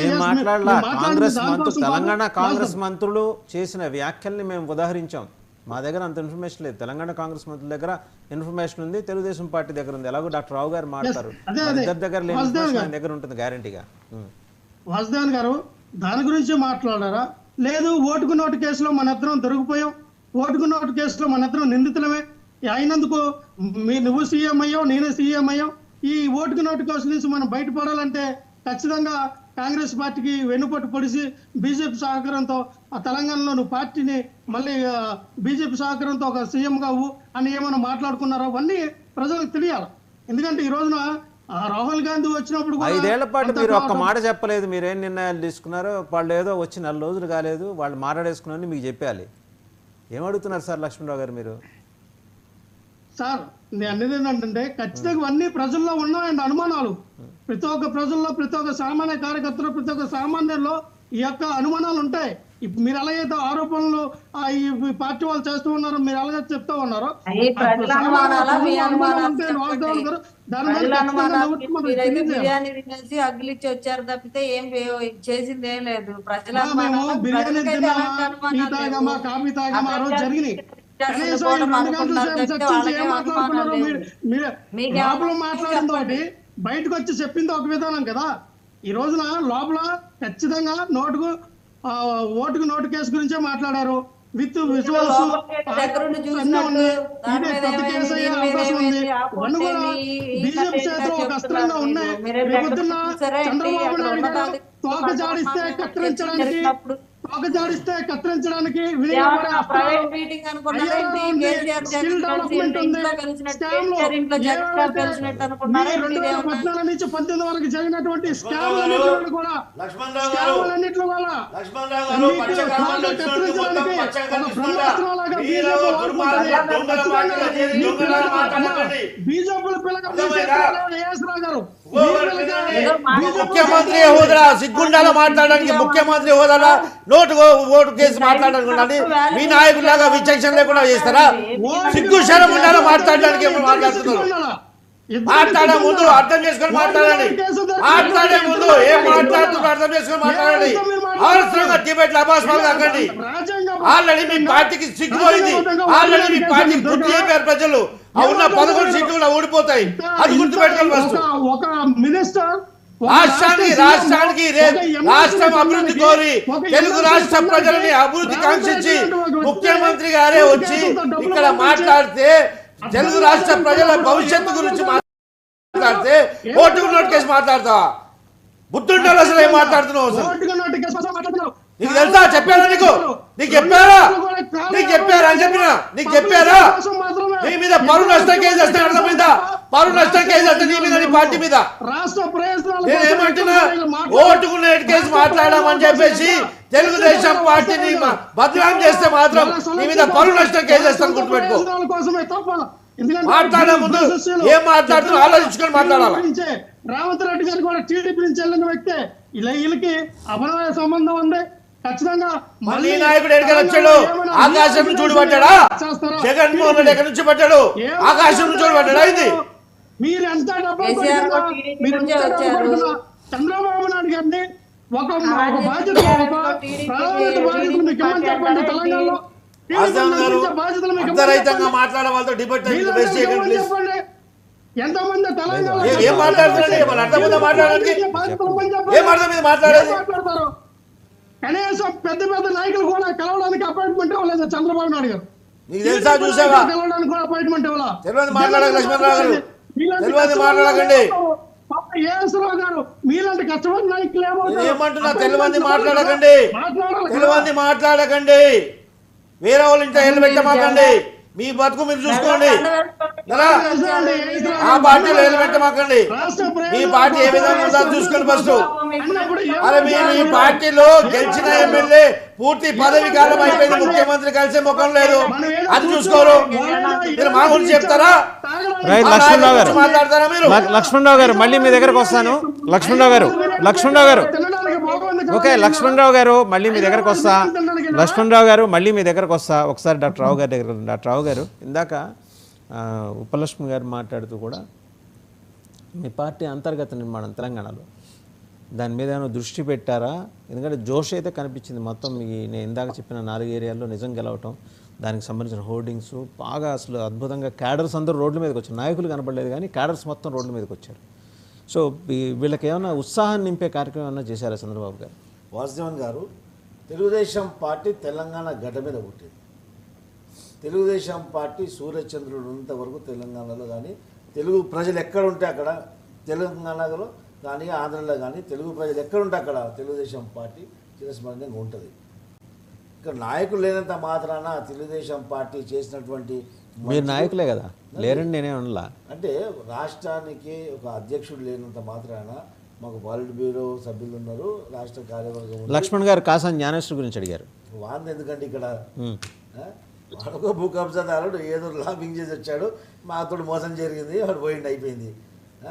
తెలంగాణ కాంగ్రెస్ మంత్రులు చేసిన వ్యాఖ్యల్ని మేము ఉదాహరించాం. మా దగ్గర అంత ఇన్ఫర్మేషన్ లేదు. తెలంగాణ కాంగ్రెస్ మంత్రుల దగ్గర ఇన్ఫర్మేషన్ ఉంది, తెలుగుదేశం పార్టీ దగ్గర ఉంది. ఎలాగో డాక్టర్ రావు గారు మాట్లాడతారు, ఇద్దరి దగ్గర ఉంటుంది గ్యారంటీగా. వాసుదేవన్ గారు దాని గురించి మాట్లాడారా? లేదు, ఓటుకు నోటు కేసులో మన ఇద్దరం దొరికిపోయాం, ఓటుకు నోటు కేసులో మన ఇద్దరం నిందితులమే అయినందుకు నువ్వు సీఎం అయ్యావు, నేను సీఎం అయ్యాం, ఈ ఓటుకు నోటు కేసు నుంచి మనం బయటపడాలంటే ఖచ్చితంగా కాంగ్రెస్ పార్టీకి వెన్నుపోటు పొడిచి బీజేపీ సహకారంతో ఆ తెలంగాణలో నువ్వు పార్టీని మళ్ళీ బీజేపీ సహకారంతో ఒక సీఎం కావు అని ఏమైనా మాట్లాడుకున్నారో అవన్నీ ప్రజలకు తెలియాలి. ఎందుకంటే ఈ రోజున రాహుల్ గాంధీ వచ్చినప్పుడు 5 ఏళ్ల పాటు మీరు ఒక్క మాట చెప్పలేదు. మీరేం నిర్ణయాలు తీసుకున్నారో వాళ్ళు ఏదో వచ్చి 4 రోజులు కాలేదు వాళ్ళు మాట్లాడేసుకున్నారని మీకు చెప్పాలి. ఏమడుగుతున్నారు సార్ లక్ష్మణరావు గారు మీరు? సార్ నేను అనేది ఏంటంటే ఖచ్చితంగా అన్ని ప్రజల్లో ఉన్నాయండి అనుమానాలు. ప్రతి ఒక్క ప్రజల్లో, ప్రతి ఒక్క సామాన్య కార్యకర్తలు, ప్రతి ఒక్క సామాన్యుల్లో ఈ యొక్క అనుమానాలు ఉంటాయి. మీరు ఎలాగైతే ఆరోపణలు ఈ పార్టీ వాళ్ళు చేస్తూ ఉన్నారో, మీరు ఎలాగైతే చెప్తా ఉన్నారో అగ్గిలిచ్చి వచ్చారు తప్పితే ఏం చేసింది ఏం లేదు. మేము బిర్యానీ టీ తాగామా, కాఫీ తాగామా ఆ రోజు జరిగినాయి. మాట్లాడింది ఒకటి, బయటకు వచ్చి చెప్పింది ఒక విధానం కదా. ఈ రోజున లోపల ఖచ్చితంగా ఓటుకు నోటు కేసు గురించే మాట్లాడారు. విత్ విజువల్స్ బీజేపీ చేతిలో ఒక అస్త్రంగా ఉన్నాయి. రేపొద్దున్న చంద్రబాబు నాయుడు గారు తోక జాడిస్తే కత్తిరించడానికి నుంచి 19 వరకు జరిగినటువంటి స్కామ్లన్నింటిలో కూడా బీజేపీ ముఖ్యమంత్రి హోదా సిగ్గుండాలో మాట్లాడడానికి, ముఖ్యమంత్రి హోదాలో ఓటు కేసు మాట్లాడడానికి మీ నాయకులాగా విచక్షణ లేకుండా చేస్తారా? సిగ్గు శరం ఉండాలో మాట్లాడడానికి మాట్లాడుతున్నారు. మాట్లాడే ముందు అర్థం చేసుకొని మాట్లాడండి. మాట్లాడే ముందు ఏం మాట్లాడుతున్నారు అర్థం చేసుకొని మాట్లాడండి. అవసరంగా డిబేట్లు అభాస్పాలు కాకండి. ఆల్రెడీ మీ పార్టీకి సిగ్గుపోయింది. ఆల్రెడీ మీ పార్టీకి బుద్ధి చెప్పారు ప్రజలు. ఆ ఉన్న 11 సీట్లు కూడా ఊడిపోతాయి. అది గుర్తుపెట్టుకోవాలి. ఫస్ట్ ఒక మినిస్టర్ రాష్ట్రానికి రాష్ట్రం అభివృద్ధి కోరి తెలుగు రాష్ట్ర ప్రజలని అభివృద్ధి కాంక్షించి ముఖ్యమంత్రి గారే వచ్చి ఇక్కడ మాట్లాడితే తెలుగు రాష్ట్ర ప్రజల భవిష్యత్తు గురించి మాట్లాడితే ఓటుకు నోటు కేసు మాట్లాడతావా? బుద్ధుండాలి. అసలు ఏం మాట్లాడుతున్నావు? అసలు నీకు తెలుసా? చెప్పారా? నీకు చెప్పారా? అని చెప్పినా నీకు చెప్పారా? నీ మీద పరువు నష్టం కేసు వస్తే అర్థమైందా? పరువు నష్టం కేసు వస్తే నీ మీద, నీ పార్టీ మీద. నేనేమంటున్నా, ఓటుకు నోటు కేసు మాట్లాడామని చెప్పేసి తెలుగుదేశం పార్టీని బదనాం చేస్తే మాత్రం నీ మీద పరువు నష్టం కేసు వేస్తాను, గుర్తుపెట్టుకో. మాట్లాడే ముందు ఏం మాట్లాడుతున్నా ఆలోచించుకొని మాట్లాడాలి. రేవంత్ రెడ్డి గారు కూడా టీడీపీ నుంచి వెళ్ళిన వ్యక్తే. వీళ్ళకి అపనయ సంబంధం ఉంది ఖచ్చితంగా. మళ్ళీ నాయకుడు ఎక్కడికి వచ్చాడు? ఆకాశం నుంచి చూడబడ్డా? జగన్మోహన్ రెడ్డి ఎక్కడి నుంచి పడ్డాడు? ఆకాశం నుంచి చూడబడ్డా? ఇది మీరు ఎంత చంద్రబాబు నాయుడు గారిని ఒక బాధ్యత తెలంగాణలో అర్థరహితంగా మాట్లాడే వాళ్ళతో డిబేట్ చెప్పండి. ఎంతమంది ఏం మాట్లాడుతున్నాడు? అర్థమైందా మాట్లాడడానికి? ఏం అర్థం మీద మాట్లాడేది? మాట్లాడతారు. కనీసం పెద్ద పెద్ద నాయకులు కూడా కలవడానికి అపాయింట్మెంట్ ఇవ్వలేదు చంద్రబాబు నాయుడు గారు. నీకు తెలుసా? చూసావా? కలవడానికి కూడా అపాయింట్మెంట్ ఇవ్వాల. తెలియదు మాట్లాడక లక్ష్మణరావు గారు, తెలియదు మాట్లాడకండి. ఏఎస్రావు గారు మీలాంటి కష్టమైన నాయకులు ఏమంటున్నా? తెలియదు మాట్లాడకండి, తెలియదు మాట్లాడకండి. వేరే వాళ్ళ ఇంట్లో ఏళ్ళు పెట్టమాకండి. మీ బతుకు మీరు చూసుకోండి. ఆ పార్టీలో ఏళ్ళు పెట్టమాకండి. మీ పార్టీ ఏ విధంగా ఉందో చూసుకోండి ఫస్ట్. అరే మీ పార్టీలో గెలిచిన ఎమ్మెల్యే పూర్తి పదవి కాలం అయిపోయింది, ముఖ్యమంత్రి కలిసే ముఖం లేదు, అది చూసుకోరు. మీరు మా గురించి చెప్తారా? రైట్ లక్ష్మణరావు గారు, మాట్లాడతారా మీరు? లక్ష్మణరావు గారు మళ్ళీ మీ దగ్గరకు వస్తాను. లక్ష్మణరావు గారు ఓకే, లక్ష్మణరావు గారు మళ్ళీ మీ దగ్గరకు వస్తా. ఒకసారి డాక్టర్ రావు గారి దగ్గర. డాక్టర్ రావు గారు, ఇందాక ఉపలక్ష్మి గారు మాట్లాడుతూ కూడా మీ పార్టీ అంతర్గత నిర్మాణం తెలంగాణలో దాని మీద ఏమైనా దృష్టి పెట్టారా? ఎందుకంటే జోష్ అయితే కనిపించింది మొత్తం. నేను ఇందాక చెప్పిన 4 ఏరియాల్లో నిజం గెలవటం, దానికి సంబంధించిన హోర్డింగ్స్ బాగా అసలు అద్భుతంగా. క్యాడర్స్ అందరూ రోడ్ల మీదకి వచ్చారు. నాయకులు కనపడలేదు కానీ క్యాడర్స్ మొత్తం రోడ్ల మీదకి వచ్చారు. సో వీళ్ళకి ఏమైనా ఉత్సాహాన్ని నింపే కార్యక్రమం ఏమైనా చేశారా చంద్రబాబు గారు? వాసుదేవన్ గారు, తెలుగుదేశం పార్టీ తెలంగాణ గడ్డ మీద పుట్టింది. తెలుగుదేశం పార్టీ సూర్యచంద్రుడు ఉన్నంత వరకు తెలంగాణలో కానీ, తెలుగు ప్రజలు ఎక్కడ ఉంటే అక్కడ, తెలంగాణలో కానీ ఆంధ్రలో కానీ తెలుగు ప్రజలు ఎక్కడుంటే అక్కడ తెలుగుదేశం పార్టీ చిరస్మరణీయంగా ఉంటుంది. ఇక్కడ నాయకులు లేనంత మాత్రాన తెలుగుదేశం పార్టీ చేసినటువంటి, మీరు నాయకులే కదా, లేరండి నేనే అనలా. అంటే రాష్ట్రానికి ఒక అధ్యక్షుడు లేనంత మాత్రాన మాకు పాలిట్ బ్యూరో సభ్యులు ఉన్నారు, రాష్ట్ర కార్యవర్గం. లక్ష్మణ్ గారు కాసాని జ్ఞానేశ్వర్ గురించి అడిగారు. వాంది ఎందుకంటే ఇక్కడ వాడుకో భూ కబ్జాదారుడు ఏదో లాబింగ్ చేసి వచ్చాడు, మాతోడు మోసం జరిగింది, వాడు పోయింది, అయిపోయింది.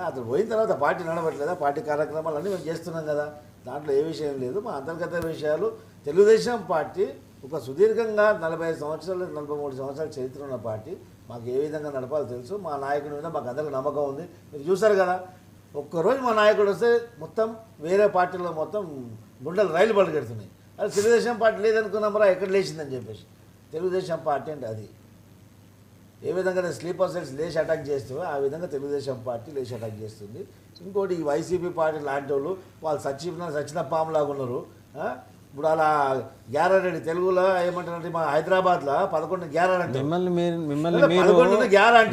అతను పోయిన తర్వాత పార్టీ నడవట్లేదా? పార్టీ కార్యక్రమాలు అన్నీ మేము చేస్తున్నాం కదా, దాంట్లో ఏ విషయం లేదు. మా అంతర్గత విషయాలు. తెలుగుదేశం పార్టీ ఒక సుదీర్ఘంగా 45 సంవత్సరాలు 43 సంవత్సరాల చరిత్ర ఉన్న పార్టీ. మాకు ఏ విధంగా నడపాలో తెలుసు. మా నాయకుడి మీద మాకు అందరికీ నమ్మకం ఉంది. మీరు చూసారు కదా, ఒక్కరోజు మా నాయకుడు వస్తే మొత్తం వేరే పార్టీలో మొత్తం గుండెలు రైలు పట్టుకెడుతున్నాయి. అది తెలుగుదేశం పార్టీ లేదనుకున్నామరా, ఎక్కడ లేచిందని చెప్పేసి. తెలుగుదేశం పార్టీ అంటే అది. ఏ విధంగా స్లీపర్ సెల్స్ లేచి అటాక్ చేస్తావో ఆ విధంగా తెలుగుదేశం పార్టీ లేచి అటాక్ చేస్తుంది. ఇంకోటి ఈ వైసీపీ పార్టీ లాంటి వాళ్ళు సచిన పాములాగా ఉన్నారు. ఇప్పుడు అలా గ్యారెంటీ తెలుగులో ఏమంటారంటే మా హైదరాబాద్లో 11 గ్యారెంటీ.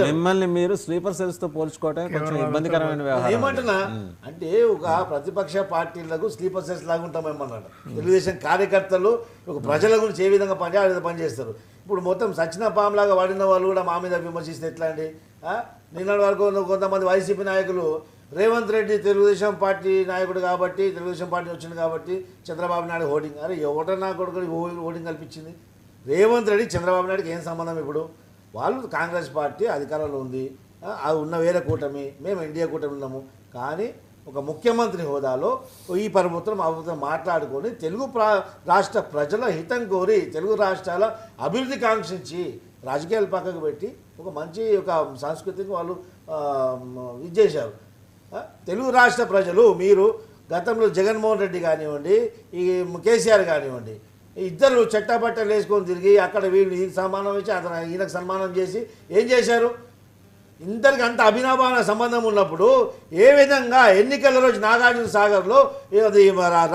మిమ్మల్ని మీరు స్లీపర్ సెల్స్ తో పోల్చుకోవటం కొంచెం ఇబ్బందికరమైన వ్యవహారం. ఏమంటున్నా అంటే ఒక ప్రతిపక్ష పార్టీలకు స్లీపర్ సెల్స్ లాగా ఉంటామేమన్నాడు. తెలుగుదేశం కార్యకర్తలు ఒక ప్రజల గురించి ఏ విధంగా ఆ విధంగా పనిచేస్తారు. ఇప్పుడు మొత్తం సచిన పాములాగా వాడిన వాళ్ళు కూడా మా మీద విమర్శిస్తే ఎట్లా అండి? నిన్నటి వరకు కొంతమంది వైసీపీ నాయకులు రేవంత్ రెడ్డి తెలుగుదేశం పార్టీ నాయకుడు కాబట్టి, తెలుగుదేశం పార్టీ వచ్చింది కాబట్టి చంద్రబాబు నాయుడు హోర్డింగ్. అరే ఎవటన్నా కొడుకు హోర్డింగ్ కల్పించింది? రేవంత్ రెడ్డి చంద్రబాబు నాయుడుకి ఏం సంబంధం? ఇప్పుడు వాళ్ళు కాంగ్రెస్ పార్టీ అధికారంలో ఉంది, అది ఉన్న వేరే కూటమి, మేము ఎన్డీఏ కూటమి ఉన్నాము. కానీ ఒక ముఖ్యమంత్రి హోదాలో ఈ ప్రభుత్వం మాట్లాడుకొని తెలుగు రాష్ట్ర ప్రజల హితం కోరి తెలుగు రాష్ట్రాల అభివృద్ధి కాంక్షించి రాజకీయాలు పక్కకు పెట్టి ఒక మంచి ఒక సంస్కృతికి వాళ్ళు ఇది చేశారు. తెలుగు రాష్ట్ర ప్రజలు మీరు గతంలో జగన్మోహన్ రెడ్డి కానివ్వండి, ఈ కేసీఆర్ కానివ్వండి, ఇద్దరు చెట్టపట్టలు వేసుకొని తిరిగి అక్కడ వీళ్ళు ఈయన సన్మానం ఇచ్చి అతను ఈయనకు సన్మానం చేసి ఏం చేశారు? ఇంతటికి అంత అభినవాన సంబంధం ఉన్నప్పుడు ఏ విధంగా ఎన్నికల రోజు నాగార్జున సాగర్లో అది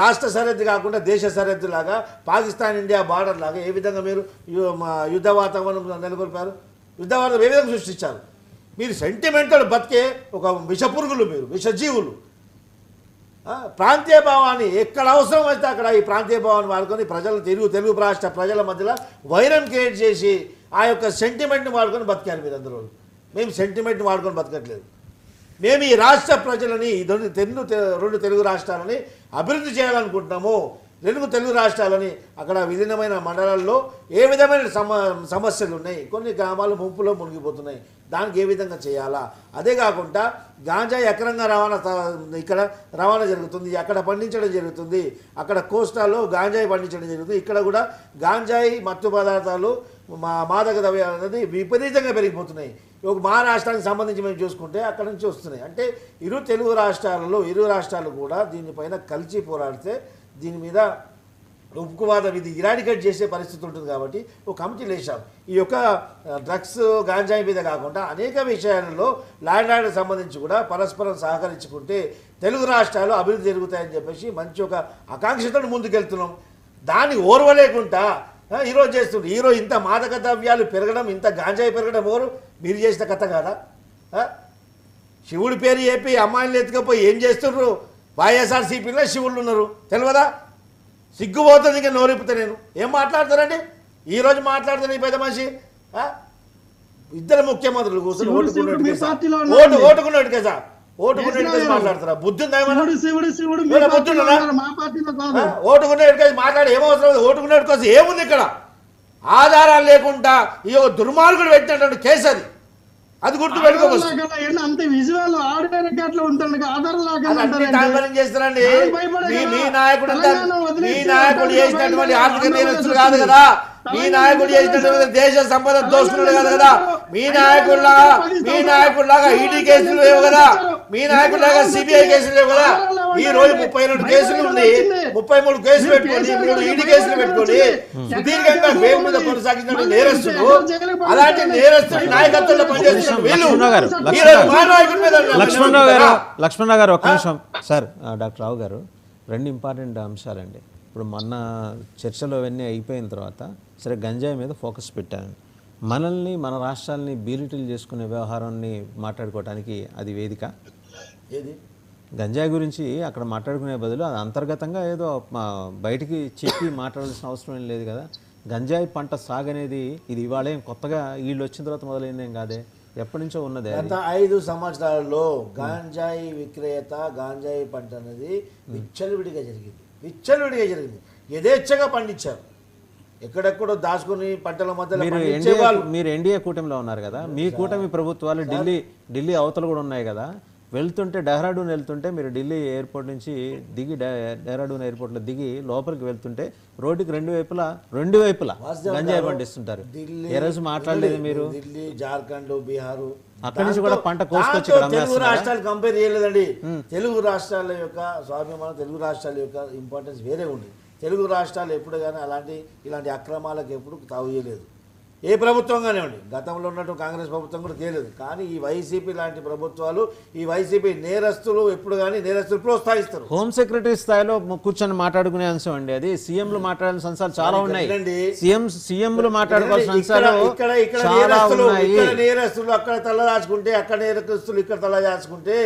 రాష్ట్ర సరిహద్దు కాకుండా దేశ సరిహద్దు లాగా పాకిస్తాన్ ఇండియా బార్డర్ లాగా ఏ విధంగా మీరు యుద్ధ వాతావరణం నెలకొల్పారు? యుద్ధ వాతావరణం ఏ విధంగా సృష్టించారు? మీరు సెంటిమెంటల్ బతికే ఒక విషపురుగులు, మీరు విషజీవులు. ప్రాంతీయ భావాన్ని ఎక్కడ అవసరం అయితే అక్కడ ఈ ప్రాంతీయ భావాన్ని వాడుకొని ప్రజలు తెలుగు రాష్ట్ర ప్రజల మధ్యలో వైరం క్రియేట్ చేసి ఆ యొక్క సెంటిమెంట్ని వాడుకొని బతికారు మీరు అందరూ. మేము సెంటిమెంట్ని వాడుకొని బతకట్లేదు. మేము ఈ రాష్ట్ర ప్రజలని రెండు తెలుగు రాష్ట్రాలని అభివృద్ధి చేయాలనుకుంటున్నాము. రెండు తెలుగు రాష్ట్రాలని అక్కడ విలీనమైన మండలాల్లో ఏ విధమైన సమస్యలు ఉన్నాయి, కొన్ని గ్రామాలు ముంపులో మునిగిపోతున్నాయి, దానికి ఏ విధంగా చేయాలా? అదే కాకుండా గాంజాయి అక్రమంగా ఇక్కడ రవాణా జరుగుతుంది, అక్కడ పండించడం జరుగుతుంది, అక్కడ కోస్టాల్లో గాంజాయి పండించడం జరుగుతుంది, ఇక్కడ కూడా గాంజాయి మత్తు పదార్థాలు మాదక ద్రవ్యాలు అనేది విపరీతంగా పెరిగిపోతున్నాయి. ఒక మహారాష్ట్రానికి సంబంధించి మేము చూసుకుంటే అక్కడ నుంచి వస్తున్నాయి. అంటే ఇరు రాష్ట్రాలు కూడా దీనిపైన కలిసి పోరాడితే దీని మీద ఉక్కువాదం ఇది ఇరాడికేట్ చేసే పరిస్థితి ఉంటుంది. కాబట్టి ఒక కమిటీలు వేసాం. ఈ యొక్క డ్రగ్స్ గాంజాయి మీద కాకుండా అనేక విషయాలలో ల్యాండ్ ఆర్డర్ సంబంధించి కూడా పరస్పరం సహకరించుకుంటే తెలుగు రాష్ట్రాలు అభివృద్ధి జరుగుతాయని చెప్పేసి మంచి ఒక ఆకాంక్షతో ముందుకెళ్తున్నాం. దాన్ని ఓర్వలేకుండా ఈరోజు చేస్తుండ్రు. ఈరోజు ఇంత మాదక ద్రవ్యాలు పెరగడం, ఇంత గాంజాయి పెరగడం మీరు చేసిన కథ కాదా? శివుడి పేరు చెప్పి అమ్మాయిలు ఎత్తుకపోయి ఏం చేస్తుండ్రు? వైఎస్ఆర్సీపీలో శివుళ్ళు ఉన్నారు తెలియదా? సిగ్గుపోతుంది. ఇంకా నోరిపుతా నేను ఏం మాట్లాడతారండి? ఈరోజు మాట్లాడుతున్న ఈ పెద్ద మనిషి ఇద్దరు ముఖ్యమంత్రులు కూర్చొని ఓటుకున్నాడు కదా మాట్లాడతారా? బుద్ధి ఓటుకున్నాడు మాట్లాడి ఏమవసరం? ఓటుకున్నాడు కోసం ఏముంది ఇక్కడ? ఆధారాలు లేకుండా ఈ దుర్మార్గుడు పెట్టినటువంటి కేసు అది గుర్తు పెట్టుకోవచ్చు. చేస్తారండి మీ నాయకుడు చేసినటువంటి ఆర్థిక నేరస్తులు కాదు కదా, మీ నాయకుడు చేసినటువంటి దేశ సంపద దోచుకున్నాడు కాదు కదా, మీ నాయకుడిలాగా ఈడీ కేసులు లేవు కదా, మీ నాయకుడిలాగా సిబిఐ కేసులు లేవు కదా. ఈ రోజు 32 కేసులు ఉంది, 33 కేసులు పెట్టుకోండి, 3 ఈడీ కేసులు పెట్టుకోండి. సుదీర్ఘంగా వేగు మీద కొనసాగించిన నేరస్తులు, అలాంటి నేరస్తులు నాయకత్వంలో పనిచేస్తున్న వీళ్ళు లక్ష్మణరావు గారు ఒక్క నిమిషం సార్. డాక్టర్ రావు గారు, 2 ఇంపార్టెంట్ అంశాలండి. ఇప్పుడు మొన్న చర్చలు అవన్నీ అయిపోయిన తర్వాత సరే గంజాయి మీద ఫోకస్ పెట్టాను. మనల్ని మన రాష్ట్రాలని బీలిటిల్ చేసుకునే వ్యవహారాన్ని మాట్లాడుకోవడానికి అది వేదిక? ఏది గంజాయి గురించి అక్కడ మాట్లాడుకునే బదులు అది అంతర్గతంగా ఏదో బయటికి చెప్పి మాట్లాడాల్సిన అవసరం ఏం లేదు కదా. గంజాయి పంట సాగు అనేది ఇది ఇవాళ కొత్తగా వీళ్ళు వచ్చిన తర్వాత మొదలైందేం కాదే, ఎప్పటి నుంచో ఉన్నదే. గత 5 సంవత్సరాల్లో గాంజాయి విక్రేత గాంజాయి పంట అనేది విచ్చలవిడిగా జరిగింది. యథేచ్ఛగా పండించారు. ఎక్కడెక్కడో దాచుకుని పంటల మధ్యలో మీరు ఎన్డీఏ కూటమిలో ఉన్నారు కదా, మీ కూటమి ప్రభుత్వాలు ఢిల్లీ అవతలు కూడా ఉన్నాయి కదా. వెళ్తుంటే డెహ్రాడూన్ వెళ్తుంటే మీరు ఢిల్లీ ఎయిర్పోర్ట్ నుంచి దిగి డెహ్రాడూన్ ఎయిర్పోర్ట్లో దిగి లోపలికి వెళ్తుంటే రోడ్డుకి రెండు వైపులా గంజాయి పండిస్తుంటారు. ఏ రోజు మాట్లాడలేదు మీరు? ఢిల్లీ, జార్ఖండ్, బీహార్ అక్కడి నుంచి కూడా పంట కోసుకొచ్చి తెలుగు రాష్ట్రాలు కంపేర్ చేయలేదండి. తెలుగు రాష్ట్రాల యొక్క స్వాభిమానం, తెలుగు రాష్ట్రాల యొక్క ఇంపార్టెన్స్ వేరే ఉంది. తెలుగు రాష్ట్రాలు ఎప్పుడు కానీ ఇలాంటి అక్రమాలకు ఎప్పుడు తావుయలేదు. ఏ ప్రభుత్వం కానివ్వండి, గతంలో ఉన్నట్టు కాంగ్రెస్ ప్రభుత్వం కూడా చేయలేదు. కానీ ఈ వైసీపీ లాంటి ప్రభుత్వాలు, ఈ వైసీపీ నేరస్తులు ఎప్పుడు కానీ నేరస్తులు ప్రోత్సహిస్తారు. హోమ్ సెక్రటరీ స్థాయిలో కూర్చొని మాట్లాడుకునే అంశం అండి అది. సీఎంలు మాట్లాడాల్సిన అంశాలు చాలా ఉన్నాయి. సీఎంలు మాట్లాడుకోవాల్సిన అంశాలు ఇక్కడ నేరస్తులు అక్కడ తలదాచుకుంటే, అక్కడ నేరస్తులు ఇక్కడ తలదాచుకుంటే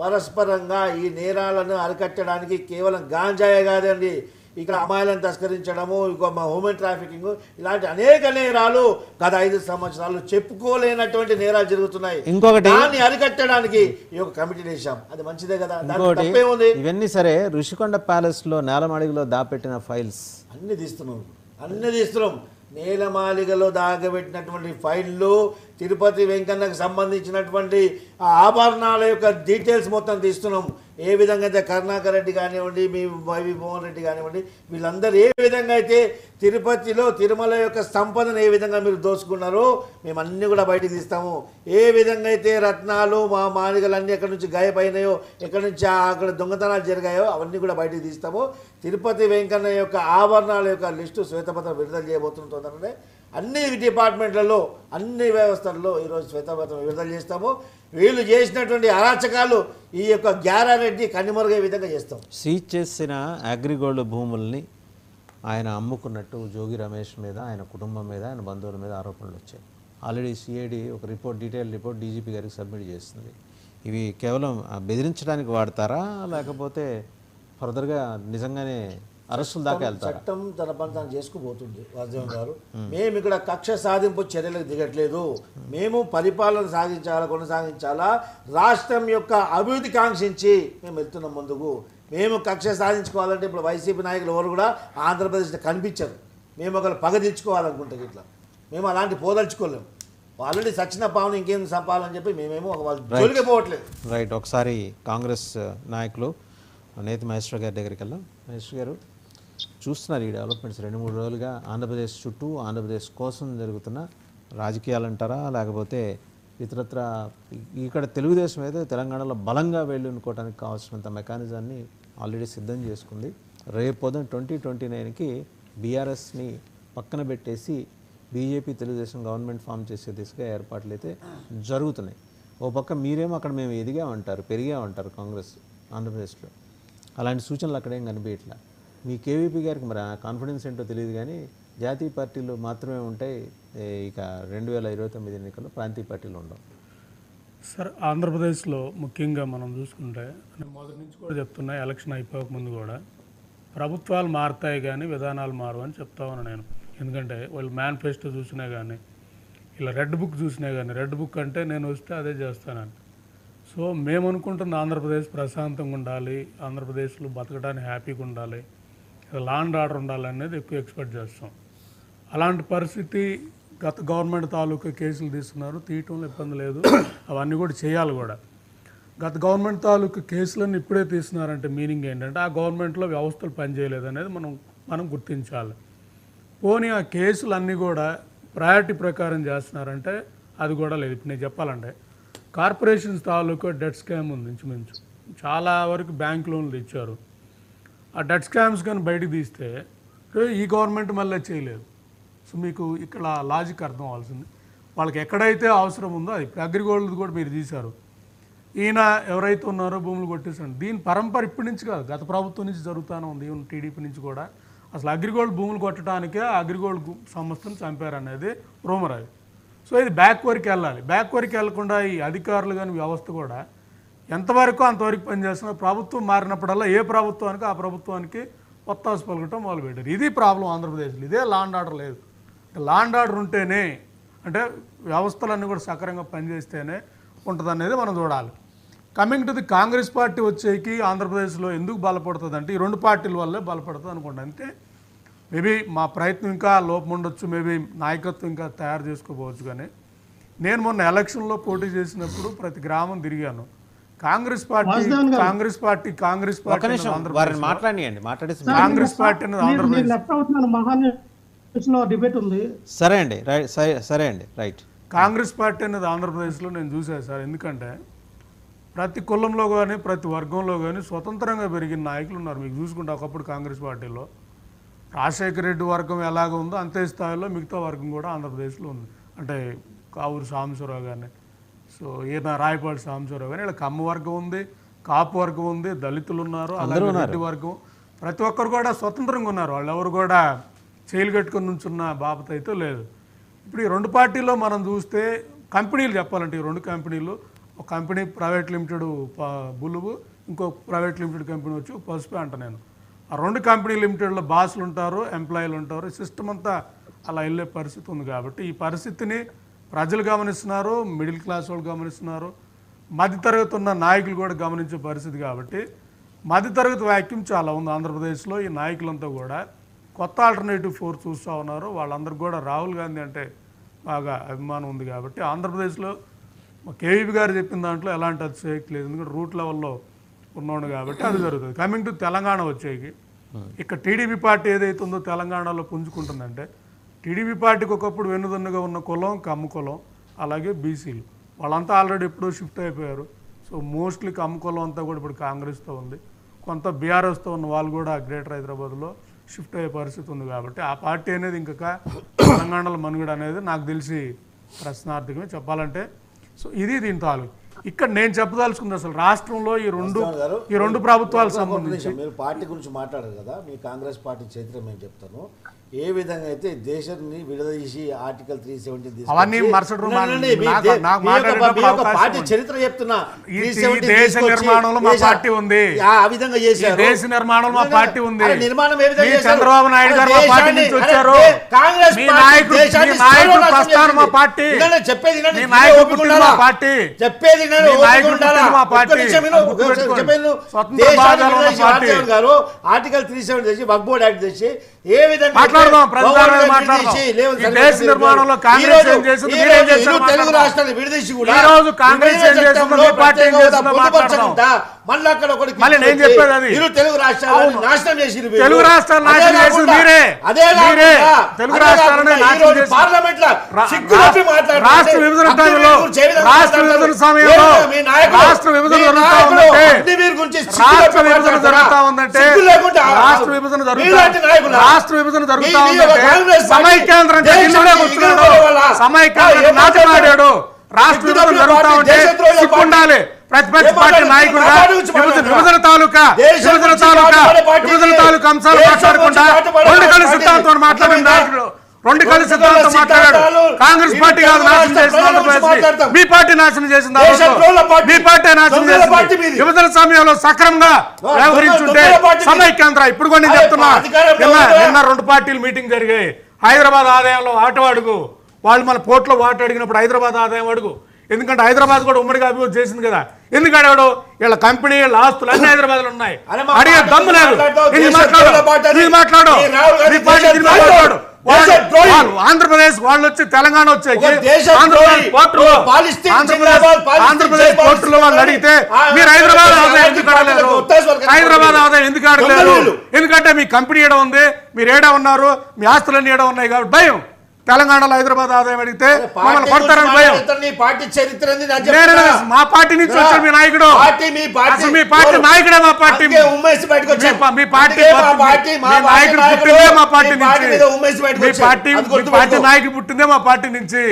పరస్పరంగా ఈ నేరాలను అరికట్టడానికి కేవలం గాంజాయే కాదండి, ఇక్కడ అమ్మాయిలను తస్కరించడము, హ్యూమన్ ట్రాఫికింగ్, ఇలాంటి అనేక నేరాలు గత 5 సంవత్సరాలు చెప్పుకోలేనటువంటి నేరాలు జరుగుతున్నాయి. ఇంకొకటి దాన్ని అరికట్టడానికి ఈ యొక్క కమిటీ వేశాం. అది మంచిదే కదా, తప్పేముంది? ఇవన్నీ సరే. ఋషికొండ ప్యాలెస్ లో నేలమాళిగలో దాపెట్టిన ఫైల్స్ అన్ని తీస్తున్నాం. నేలమాళిగలో దాగబెట్టినటువంటి ఫైళ్ళు తిరుపతి వెంకన్నకు సంబంధించినటువంటి ఆ ఆభరణాల యొక్క డీటెయిల్స్ మొత్తం తీస్తున్నాం. ఏ విధంగా అయితే కరుణాకర్ రెడ్డి కానివ్వండి, మీ వైవి మోహన్ రెడ్డి కానివ్వండి, వీళ్ళందరూ ఏ విధంగా అయితే తిరుపతిలో తిరుమల యొక్క సంపదను ఏ విధంగా మీరు దోచుకున్నారో మేము అన్నీ కూడా బయటికి తీస్తాము. ఏ విధంగా అయితే రత్నాలు మానికలన్నీ ఎక్కడి నుంచి గాయపడినాయో, ఎక్కడి నుంచి అక్కడ దొంగతనాలు జరిగాయో అవన్నీ కూడా బయటికి తీస్తాము. తిరుపతి వెంకన్న యొక్క ఆభరణాల యొక్క లిస్టు శ్వేతపత్రం విడుదల చేయబోతుంటుందనే అన్ని డిపార్ట్మెంట్లలో అన్ని వ్యవస్థల్లో ఈరోజు శ్వేతపత్రం విడుదల చేస్తాము. వీళ్ళు చేసినటువంటి అరాచకాలు ఈ యొక్క గ్యారారెడ్డి కన్నిమరుగే విధంగా చేస్తాం. సీజ్ చేసిన అగ్రిగోల్డ్ భూముల్ని ఆయన అమ్ముకున్నట్టు జోగి రమేష్ మీద, ఆయన కుటుంబం మీద, ఆయన బంధువుల మీద ఆరోపణలు వచ్చాయి. ఆల్రెడీ సిఐడి ఒక డీటెయిల్ రిపోర్ట్ డీజీపీ గారికి సబ్మిట్ చేస్తుంది. ఇవి కేవలం బెదిరించడానికి వాడతారా, లేకపోతే ఫర్దర్గా నిజంగానే అరెస్టుల దాకా వెళ్తారు? చట్టం తన పని తాను చేసుకుపోతుంది వాసుదేవన్ గారు. మేము ఇక్కడ కక్ష సాధింపు చర్యలకు దిగట్లేదు. మేము పరిపాలన కొనసాగించాలా, రాష్ట్రం యొక్క అభివృద్ధి కాంక్షించి మేము వెళ్తున్నాం ముందుకు. మేము కక్ష సాధించుకోవాలంటే ఇప్పుడు వైసీపీ నాయకులు ఎవరు కూడా ఆంధ్రప్రదేశ్లో కనిపించరు. మేము ఒకరు పగ తెచ్చుకోవాలనుకుంటే ఇట్లా మేము అలాంటి పోదలుచుకోలేము. ఆల్రెడీ సచిన పావును ఇంకేం సంపాలని చెప్పి మేమేమో వాళ్ళు జోలికి పోవట్లేదు. రైట్. ఒకసారి కాంగ్రెస్ నాయకులు నేతి మహేశ్వర్ గారి దగ్గరికి వెళ్దాం. మహేశ్వర్ గారు, చూస్తున్నారు ఈ డెవలప్మెంట్స్ 2-3 రోజులుగా ఆంధ్రప్రదేశ్ చుట్టూ, ఆంధ్రప్రదేశ్ కోసం జరుగుతున్న రాజకీయాలు అంటారా, లేకపోతే ఇతరత్ర ఇక్కడ తెలుగుదేశం అయితే తెలంగాణలో బలంగా వెళ్ళుకోవడానికి కావాల్సినంత మెకానిజాన్ని ఆల్రెడీ సిద్ధం చేసుకుంది. రేపు పొద్దున 2029కి బీఆర్ఎస్ని పక్కన పెట్టేసి బీజేపీ తెలుగుదేశం గవర్నమెంట్ ఫామ్ చేసే దిశగా ఏర్పాట్లు అయితే జరుగుతున్నాయి. ఓ పక్క మీరేమో అక్కడ మేము ఎదిగామంటారు, పెరిగామంటారు కాంగ్రెస్ ఆంధ్రప్రదేశ్లో. అలాంటి సూచనలు అక్కడేం కనిపించట్లా. మీ కేవీపీ గారికి మరి కాన్ఫిడెన్స్ ఏంటో తెలియదు, కానీ జాతీయ పార్టీలు మాత్రమే ఉంటాయి. ఇక 2029 ఎన్నికల్లో ప్రాంతీయ పార్టీలు ఉండవు. సార్, ఆంధ్రప్రదేశ్లో ముఖ్యంగా మనం చూసుకుంటే నేను మొదటి నుంచి కూడా చెప్తున్నా, ఎలక్షన్ అయిపోక ముందు కూడా ప్రభుత్వాలు మారుతాయి కానీ విధానాలు మారు అని చెప్తా ఉన్నాను నేను. ఎందుకంటే వాళ్ళు మేనిఫెస్టో చూసినా కానీ, ఇలా రెడ్ బుక్ చూసినా కానీ, రెడ్ బుక్ అంటే నేను వస్తే అదే చేస్తానని. సో మేము అనుకుంటున్న ఆంధ్రప్రదేశ్ ప్రశాంతంగా ఉండాలి, ఆంధ్రప్రదేశ్లో బతకడానికి హ్యాపీగా ఉండాలి, లా అండ్ ఆర్డర్ ఉండాలి అనేది ఎక్కువ ఎక్స్పెక్ట్ చేస్తాం. అలాంటి పరిస్థితి గత గవర్నమెంట్ తాలూకా కేసులు తీసుకున్నారు, తీయటంలో ఇబ్బంది లేదు, అవన్నీ కూడా చేయాలి కూడా. గత గవర్నమెంట్ తాలూకా కేసులన్నీ ఇప్పుడే తీస్తున్నారంటే మీనింగ్ ఏంటంటే ఆ గవర్నమెంట్లో వ్యవస్థలు పనిచేయలేదు అనేది మనం గుర్తించాలి. పోనీ ఆ కేసులు అన్నీ కూడా ప్రయారిటీ ప్రకారం చేస్తున్నారంటే అది కూడా లేదు. ఇప్పుడు నేను చెప్పాలంటే కార్పొరేషన్స్ తాలూకా డెట్ స్కామ్ ఉంది ఇంచుమించు, చాలా వరకు బ్యాంక్ లోన్లు ఇచ్చారు. ఆ డెట్ స్కామ్స్ కానీ బయటకు తీస్తే ఈ గవర్నమెంట్ మళ్ళీ చేయలేదు. సో మీకు ఇక్కడ లాజిక్ అర్థం అవ్వాల్సింది. వాళ్ళకి ఎక్కడైతే అవసరం ఉందో అది ఇప్పుడు అగ్రిగోల్డ్ కూడా మీరు తీశారు. ఈయన ఎవరైతే ఉన్నారో భూములు కొట్టేసాడు. దీని పరంపర ఇప్పటి నుంచి కాదు, గత ప్రభుత్వం నుంచి జరుగుతూనే ఉంది. ఈవెన్ టీడీపీ నుంచి కూడా అసలు అగ్రిగోల్డ్ భూములు కొట్టడానికే అగ్రిగోల్డ్ సంస్థను చంపారనేది రూమర్ అది. సో ఇది బ్యాక్వర్డ్కి వెళ్ళాలి. బ్యాక్వర్డ్కి వెళ్లకుండా ఈ అధికారులు కానీ వ్యవస్థ కూడా ఎంతవరకు అంతవరకు పనిచేస్తున్నారు. ప్రభుత్వం మారినప్పుడల్లా ఏ ప్రభుత్వానికి ఆ ప్రభుత్వానికి ఒత్తాసు పలకటం మొదలుపెట్టారు. ఇది ప్రాబ్లం ఆంధ్రప్రదేశ్లో. ఇదే లా అండ్ ఆర్డర్ లేదు. లా అండ్ ఆర్డర్ ఉంటేనే, అంటే వ్యవస్థలన్నీ కూడా సక్రమంగా పనిచేస్తేనే ఉంటుంది అనేది మనం చూడాలి. Coming to the Congress party వచ్చేకి ఆంధ్రప్రదేశ్లో ఎందుకు బలపడుతుంది అంటే ఈ రెండు పార్టీల వల్లే బలపడుతుంది అనుకోండి. అంతే మేబీ మా ప్రయత్నం ఇంకా లోపం ఉండొచ్చు, మేబీ నాయకత్వం ఇంకా తయారు చేసుకోవచ్చు. కానీ నేను మొన్న ఎలక్షన్లో పోటీ చేసినప్పుడు ప్రతి గ్రామం తిరిగాను. Congress party Congress party Congress party debate ఉంది. సరే అండి, రైట్. కాంగ్రెస్ పార్టీ అనేది ఆంధ్రప్రదేశ్లో నేను చూసాను సార్. ఎందుకంటే ప్రతి కులంలో కానీ ప్రతి వర్గంలో కానీ స్వతంత్రంగా పెరిగిన నాయకులు ఉన్నారు. మీకు చూసుకుంటే ఒకప్పుడు కాంగ్రెస్ పార్టీలో రాజశేఖర రెడ్డి వర్గం ఎలాగ ఉందో అంతే స్థాయిలో మిగతా వర్గం కూడా ఆంధ్రప్రదేశ్లో ఉంది. అంటే కావూరు సాంబశివరావు కానీ, సో ఈయన రాయపాటి సాంబశివరావు కానీ, ఇలా కమ్మ వర్గం ఉంది, కాపు వర్గం ఉంది, దళితులు ఉన్నారు, అలాగే రెడ్డి వర్గం, ప్రతి ఒక్కరు కూడా స్వతంత్రంగా ఉన్నారు. వాళ్ళు ఎవరు కూడా చేయలు కట్టుకొని నుంచున్న బాపత అయితే లేదు. ఇప్పుడు ఈ రెండు పార్టీల్లో మనం చూస్తే కంపెనీలు చెప్పాలంటే ఈ రెండు కంపెనీలు, ఒక కంపెనీ ప్రైవేట్ లిమిటెడ్ బులువు, ఇంకో ప్రైవేట్ లిమిటెడ్ కంపెనీ వచ్చి పసుపు అంట. నేను ఆ రెండు కంపెనీ లిమిటెడ్లో బాసులు ఉంటారు, ఎంప్లాయీలు ఉంటారు, సిస్టమ్ అంతా అలా వెళ్ళే పరిస్థితి ఉంది. కాబట్టి ఈ పరిస్థితిని ప్రజలు గమనిస్తున్నారు, మిడిల్ క్లాస్ వాళ్ళు గమనిస్తున్నారు, మధ్యతరగతి ఉన్న నాయకులు కూడా గమనించే పరిస్థితి. కాబట్టి మధ్యతరగతి వాక్యం చాలా ఉంది ఆంధ్రప్రదేశ్లో. ఈ నాయకులంతా కూడా కొత్త ఆల్టర్నేటివ్ ఫోర్స్ చూస్తూ ఉన్నారు. వాళ్ళందరూ కూడా రాహుల్ గాంధీ అంటే బాగా అభిమానం ఉంది కాబట్టి ఆంధ్రప్రదేశ్లో కేవీపీ గారు చెప్పిన దాంట్లో ఎలాంటి అతిశయోక్తి లేదు, ఎందుకంటే రూట్ లెవెల్లో ఉన్నాడు కాబట్టి అది జరుగుతుంది. కమింగ్ టు తెలంగాణ వచ్చేకి ఇక్కడ టీడీపీ పార్టీ ఏదైతే ఉందో తెలంగాణలో పుంజుకుంటుందంటే, టీడీపీ పార్టీకి ఒకప్పుడు వెన్నుదన్నుగా ఉన్న కులం కమ్మ కులం, అలాగే బీసీలు వాళ్ళంతా ఆల్రెడీ ఎప్పుడో షిఫ్ట్ అయిపోయారు. సో మోస్ట్లీ కమ్మ కులం అంతా కూడా ఇప్పుడు కాంగ్రెస్తో ఉంది, కొంత బీఆర్ఎస్తో ఉన్న వాళ్ళు కూడా గ్రేటర్ హైదరాబాద్లో షిఫ్ట్ అయ్యే పరిస్థితి ఉంది. కాబట్టి ఆ పార్టీ అనేది ఇంకా తెలంగాణలో మనుగడ అనేది నాకు తెలిసి ప్రశ్నార్థకమే చెప్పాలంటే. సో ఇది దీని తాలూకు. ఇక్కడ నేను చెప్పదలుచుకుంది అసలు రాష్ట్రంలో ఈ రెండు ప్రభుత్వాలకు సంబంధించి మీరు పార్టీ గురించి మాట్లాడారు కదా, మీ కాంగ్రెస్ పార్టీ చరిత్ర మేము చెప్తాను. ఏ విధంగా అయితే దేశాన్ని విడదీసి ఆర్టికల్ 370 అవన్నీ మరుసటి రోజు పార్టీ చరిత్ర చెప్తున్నా. దేశ నిర్మాణంలో మా పార్టీ ఉంది, ఆ విధంగా చేశారు. దేశ నిర్మాణంలో మా పార్టీ ఉంది. నిర్మాణం ఏ విధంగా చేశారు? చంద్రబాబు నాయుడు గారు మా పార్టీ నుంచి వచ్చారు. కాంగ్రెస్ మీ నాయకుడు ప్రస్థానం మా పార్టీ, చెప్పేది మీ నాయకుడు పుట్టిన మా పార్టీ, చెప్పేది మా పార్టీ గారు ఆర్టికల్ 370 తెచ్చి వక్ఫ్ బోర్డ్ యాక్ట్ తెచ్చి ఏ విధంగా తెలుగు రాష్ట్రాన్ని విడదీసి కూడా మళ్ళీ అక్కడ తెలుగు రాష్ట్రాలను నాశనం చేసి పార్లమెంట్ లో రాష్ట్ర విభజన జరుగుతా ఉందంటే సమైక్యాంధ్రం నాటమాడాడు. రాష్ట్ర విభజన జరుగుతా ఉంటే సిగ్గుండాలి ప్రతిపక్ష పార్టీ నాయకుడుగా. విభజన తాలూకా అంశాలు మాట్లాడకుండా రెండు కలిసి సిద్ధాంతం మాట్లాడిన నాయకుడు, రెండు కలిసి సిద్ధాంతం మాట్లాడాడు. కాంగ్రెస్ పార్టీ కాదు నాశనం చేసింది ఆంధ్రప్రదేశ్, మీ పార్టీ నాశనం చేసింది, మీ పార్టీ నాశనం చేసింది. విభజన సమయంలో సక్రమంగా వ్యవహరించుంటే సమైక్యాంధ్ర. ఇప్పుడు కూడా నేను చెప్తున్నా, నిన్న రెండు పార్టీలు మీటింగ్ జరిగాయి. హైదరాబాద్ ఆదాయంలో ఆటో అడుగు, వాళ్ళు మన పోర్ట్లో వాటర్ అడిగినప్పుడు హైదరాబాద్ ఆదాయం అడుగు. ఎందుకంటే హైదరాబాద్ కూడా ఉమ్మడిగా అభివృద్ధి చేసింది కదా. ఎందుకు అడిగాడు? వీళ్ళ కంపెనీ వీళ్ళ ఆస్తులు అన్ని హైదరాబాద్ లో ఉన్నాయి, అడిగే దమ్ము లేదు. మాట్లాడు ఆంధ్రప్రదేశ్ వాళ్ళు వచ్చి తెలంగాణ వచ్చాయి ఆంధ్రప్రదేశ్ కోర్టులో వాళ్ళు అడిగితే మీరు హైదరాబాద్ ఆదాయం ఎందుకు అడగలేదు? హైదరాబాద్ ఆదాయం ఎందుకు అడగలేదు? ఎందుకంటే మీ కంపెనీ ఏడ ఉంది, మీరు ఏడా ఉన్నారు, మీ ఆస్తులన్నీ ఏడా ఉన్నాయి కాబట్టి భయం. తెలంగాణలో హైదరాబాద్ ఆదాయం అడిగితే మమ్మల్ని కొడతారని భయం. మా పార్టీ నుంచి వచ్చాడు మీ నాయకుడు, మీ పార్టీ నాయకుడే మా పార్టీ, మీ పార్టీ నాయకుడు పుట్టిందే మా పార్టీ నుంచి, మీ పార్టీ నాయకుడు పుట్టిందే మా పార్టీ నుంచి.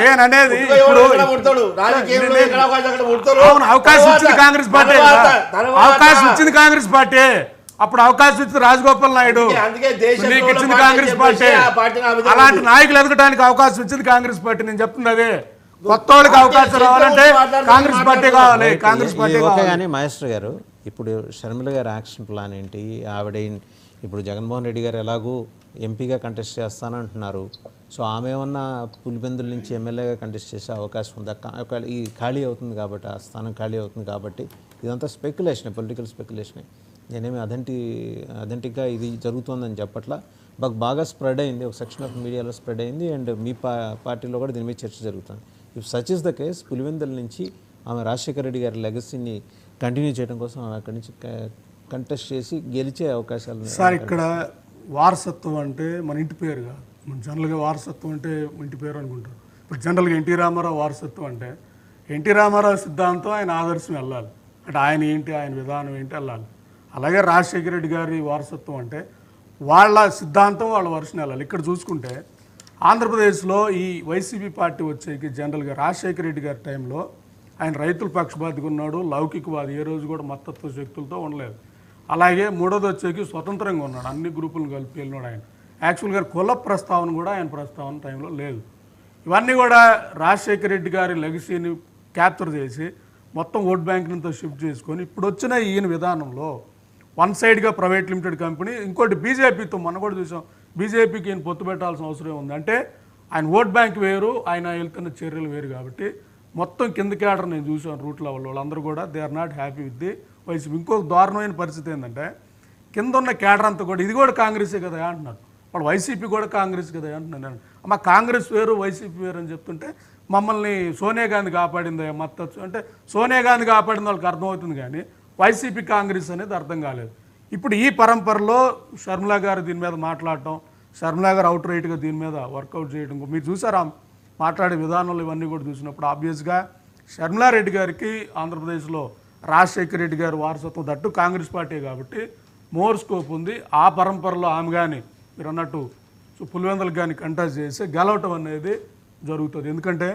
నేను అనేది ఇప్పుడు అవును అవకాశం ఇచ్చింది కాంగ్రెస్ పార్టీ, అవకాశం ఇచ్చింది కాంగ్రెస్ పార్టీ. అప్పుడు అవకాశం ఇచ్చింది రాజగోపాల్ నాయుడు, నీకు ఇచ్చింది కాంగ్రెస్ పార్టీ. అలాంటి నాయకులు ఎదగడానికి అవకాశం ఇచ్చింది కాంగ్రెస్ పార్టీ. నేను చెప్తుంది అదే, కొత్త వాళ్ళకి అవకాశం రావాలంటే కాంగ్రెస్ పార్టీ కావాలి, కాంగ్రెస్ పార్టీ కావాలి. కానీ మహేశ్వర్ గారు, ఇప్పుడు షర్మిల గారి యాక్షన్ ప్లాన్ ఏంటి? ఆవిడ ఇప్పుడు జగన్మోహన్ రెడ్డి గారు ఎలాగూ ఎంపీగా కంటెస్ట్ చేస్తానంటున్నారు. సో ఆమె ఏమన్నా పులిబెందుల నుంచి ఎమ్మెల్యేగా కంటెస్ట్ చేసే అవకాశం ఉందా? ఈ ఖాళీ అవుతుంది కాబట్టి, ఆ స్థానం ఖాళీ అవుతుంది కాబట్టి ఇదంతా స్పెక్యులేషన్, పొలిటికల్ స్పెక్యులేషన్. నేనేమి అథెంటిక్గా ఇది జరుగుతుందని చెప్పట్లా. బాగా స్ప్రెడ్ అయింది, ఒక సెక్షన్ ఆఫ్ మీడియాలో స్ప్రెడ్ అయింది. అండ్ మీ పార్టీలో కూడా దీని మీద చర్చ జరుగుతుంది. If such is the case, Pulivendula నుంచి ఆమె రాజశేఖర రెడ్డి గారి లెగసీని కంటిన్యూ చేయడం కోసం ఆమె అక్కడి నుంచి కంటెస్ట్ చేసి గెలిచే అవకాశాలు. సార్ ఇక్కడ వారసత్వం అంటే మన ఇంటి పేరు కాదు, మన జనరల్గా వారసత్వం అంటే ఇంటి పేరు అనుకుంటారు. ఇప్పుడు జనరల్గా ఎన్టీ రామారావు వారసత్వం అంటే ఎన్టీ రామారావు సిద్ధాంతం, ఆయన ఆదర్శం వెళ్ళాలి, అంటే ఆయన ఏంటి, ఆయన విధానం ఏంటి వెళ్ళాలి. అలాగే రాజశేఖర రెడ్డి గారి వారసత్వం అంటే వాళ్ళ సిద్ధాంతం, వాళ్ళ వర్షం వెళ్ళాలి. ఇక్కడ చూసుకుంటే ఆంధ్రప్రదేశ్లో ఈ వైసీపీ పార్టీ వచ్చేకి జనరల్గా రాజశేఖర రెడ్డి గారి టైంలో ఆయన రైతుల పక్షపాతిగా ఉన్నాడు, లౌకికవాది, ఏ రోజు కూడా మతత్వ శక్తులతో ఉండలేదు. అలాగే మూడోది వచ్చేకి స్వతంత్రంగా ఉన్నాడు, అన్ని గ్రూపులను కలిపి వెళ్ళినాడు ఆయన. యాక్చువల్గా కుల ప్రస్తావన కూడా ఆయన ప్రస్తావన టైంలో లేదు. ఇవన్నీ కూడా రాజశేఖర రెడ్డి గారి లెగసీని క్యాప్చర్ చేసి మొత్తం ఓట్ బ్యాంకులతో షిఫ్ట్ చేసుకొని ఇప్పుడు వచ్చిన ఈయన విధానంలో వన్ సైడ్గా ప్రైవేట్ లిమిటెడ్ కంపెనీ, ఇంకోటి బీజేపీతో మనం కూడా చూసాం, బీజేపీకి ఈయన పొత్తు పెట్టాల్సిన అవసరం ఉంది. అంటే ఆయన ఓట్ బ్యాంక్ వేరు, ఆయన వెళ్తున్న చర్యలు వేరు. కాబట్టి మొత్తం కింద క్యాడర్ నేను చూసాను రూట్ లెవెల్ వాళ్ళందరూ కూడా they are not happy with the YCP. ఇంకొక దారుణమైన పరిస్థితి ఏంటంటే కింద ఉన్న క్యాడర్ అంతా కూడా ఇది కూడా కాంగ్రెసే కదా అంటున్నారు. వాళ్ళు వైసీపీ కూడా కాంగ్రెస్ కదా అంటున్నాను నేను. అమ్మ కాంగ్రెస్ వేరు వైసీపీ వేరు అని చెప్తుంటే మమ్మల్ని సోనియా గాంధీ కాపాడింది మద్దతు అంటే సోనియా గాంధీ కాపాడిన వాళ్ళకి అర్థమవుతుంది, కానీ వైసీపీ కాంగ్రెస్ అనేది అర్థం కాలేదు. ఇప్పుడు ఈ పరంపరలో షర్మిల గారు దీని మీద మాట్లాడటం, షర్మిల గారు అవుట్ రైట్గా దీని మీద వర్కౌట్ చేయడం, మీరు చూసారా మాట్లాడే విధానంలో ఇవన్నీ కూడా చూసినప్పుడు ఆబ్వియస్గా షర్మిలారెడ్డి గారికి ఆంధ్రప్రదేశ్లో రాజశేఖర రెడ్డి గారు వారసత్వం దట్టు కాంగ్రెస్ పార్టీ కాబట్టి మోర్ స్కోప్ ఉంది. ఆ పరంపరలో ఆమె కానీ మీరు అన్నట్టు పులివెందులకు కానీ కంటెస్ట్ చేసి గెలవటం అనేది జరుగుతుంది. ఎందుకంటే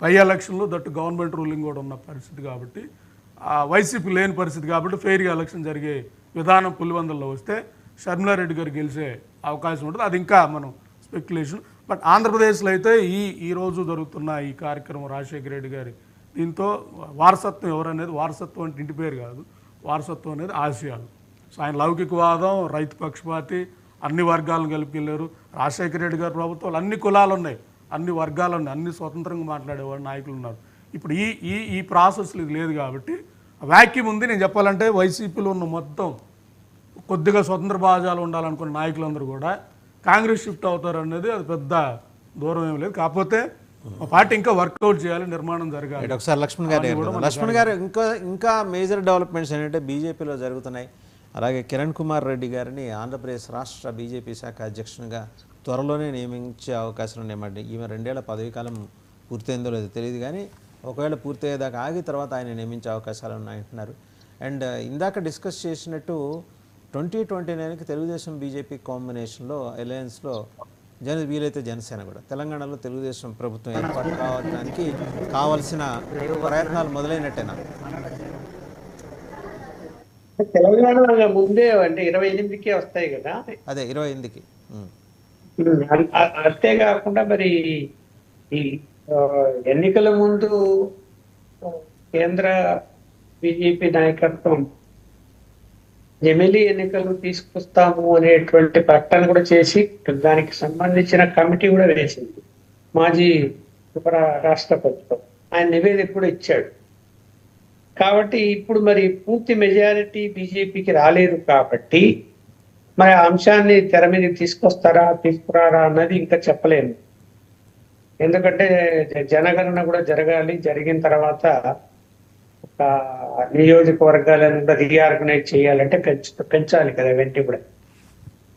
పై ఎలక్షన్లో దట్టు గవర్నమెంట్ రూలింగ్ కూడా ఉన్న పరిస్థితి కాబట్టి, వైసీపీ లేని పరిస్థితి కాబట్టి ఫెయిర్గా ఎలక్షన్ జరిగే విధానం పులివెందుల్లో వస్తే షర్మిలారెడ్డి గారు గెలిచే అవకాశం ఉంటుంది. అది ఇంకా మనం స్పెక్యులేషన్. బట్ ఆంధ్రప్రదేశ్లో అయితే ఈరోజు జరుగుతున్న ఈ కార్యక్రమం రాజశేఖర రెడ్డి గారి దీంతో వారసత్వం ఎవరనేది, వారసత్వం అంటే ఇంటి పేరు కాదు, వారసత్వం అనేది ఆశయాలు. సో ఆయన లౌకికవాదం, రైతు పక్షపాతి, అన్ని వర్గాలను కలిపికెళ్ళారు. రాజశేఖర రెడ్డి గారి ప్రభుత్వాలు అన్ని కులాలు ఉన్నాయి, అన్ని వర్గాలు ఉన్నాయి, అన్ని స్వతంత్రంగా మాట్లాడేవాళ్ళు నాయకులు ఉన్నారు. ఇప్పుడు ఈ ప్రాసెస్లు ఇది లేదు కాబట్టి వ్యాక్యూమ్ ఉంది. నేను చెప్పాలంటే వైసీపీలో ఉన్న మొత్తం కొద్దిగా స్వతంత్ర భాజాలు ఉండాలనుకున్న నాయకులందరూ కూడా కాంగ్రెస్ షిఫ్ట్ అవుతారు అనేది అది పెద్ద దూరం ఏం లేదు. కాకపోతే పార్టీ ఇంకా వర్కౌట్ చేయాలి, నిర్మాణం జరగాలి. ఒకసారి లక్ష్మణ్ గారు ఇంకా మేజర్ డెవలప్మెంట్స్ ఏంటంటే బీజేపీలో జరుగుతున్నాయి. అలాగే కిరణ్ కుమార్ రెడ్డి గారిని ఆంధ్రప్రదేశ్ రాష్ట్ర బీజేపీ శాఖ అధ్యక్షునిగా త్వరలోనే నియమించే అవకాశం ఉన్నాయన్నమాట. ఈమె 2 ఏళ్ల పదవీ కాలం పూర్తయిందో లేదో తెలియదు, కానీ ఒకవేళ పూర్తయ్యేదాకా ఆగి తర్వాత ఆయన నియమించే అవకాశాలు ఉన్నాయంటున్నారు. అండ్ ఇందాక డిస్కస్ చేసినట్టు 2029కి తెలుగుదేశం బీజేపీ కాంబినేషన్లో అలయన్స్లో వీలైతే జనసేన కూడా తెలంగాణలో తెలుగుదేశం ప్రభుత్వం ఏర్పాటు కావడానికి కావాల్సిన ప్రయత్నాలు మొదలైనట్టేనా? తెలంగాణ ముందే అంటే 28కే వస్తాయి కదా, అదే 28కి. అంతేకాకుండా మరి ఈ ఎన్నికల ముందు కేంద్ర బీజేపీ నాయకత్వం ఎమ్మెల్యే ఎన్నికలు తీసుకొస్తాము అనేటువంటి ప్రకటన కూడా చేసి దానికి సంబంధించిన కమిటీ కూడా వేసింది. మాజీ రాష్ట్రపతితో ఆయన నివేదిక కూడా ఇచ్చాడు. కాబట్టి ఇప్పుడు మరి పూర్తి మెజారిటీ బీజేపీకి రాలేదు కాబట్టి మరి ఆ అంశాన్ని తెర మీద తీసుకురారా అన్నది ఇంకా చెప్పలేము. ఎందుకంటే జనగణన కూడా జరగాలి, జరిగిన తర్వాత ఒక నియోజకవర్గాలను కూడా రీఆర్గనైజ్ చేయాలంటే పెంచాలి కదా ఇవన్నీ కూడా.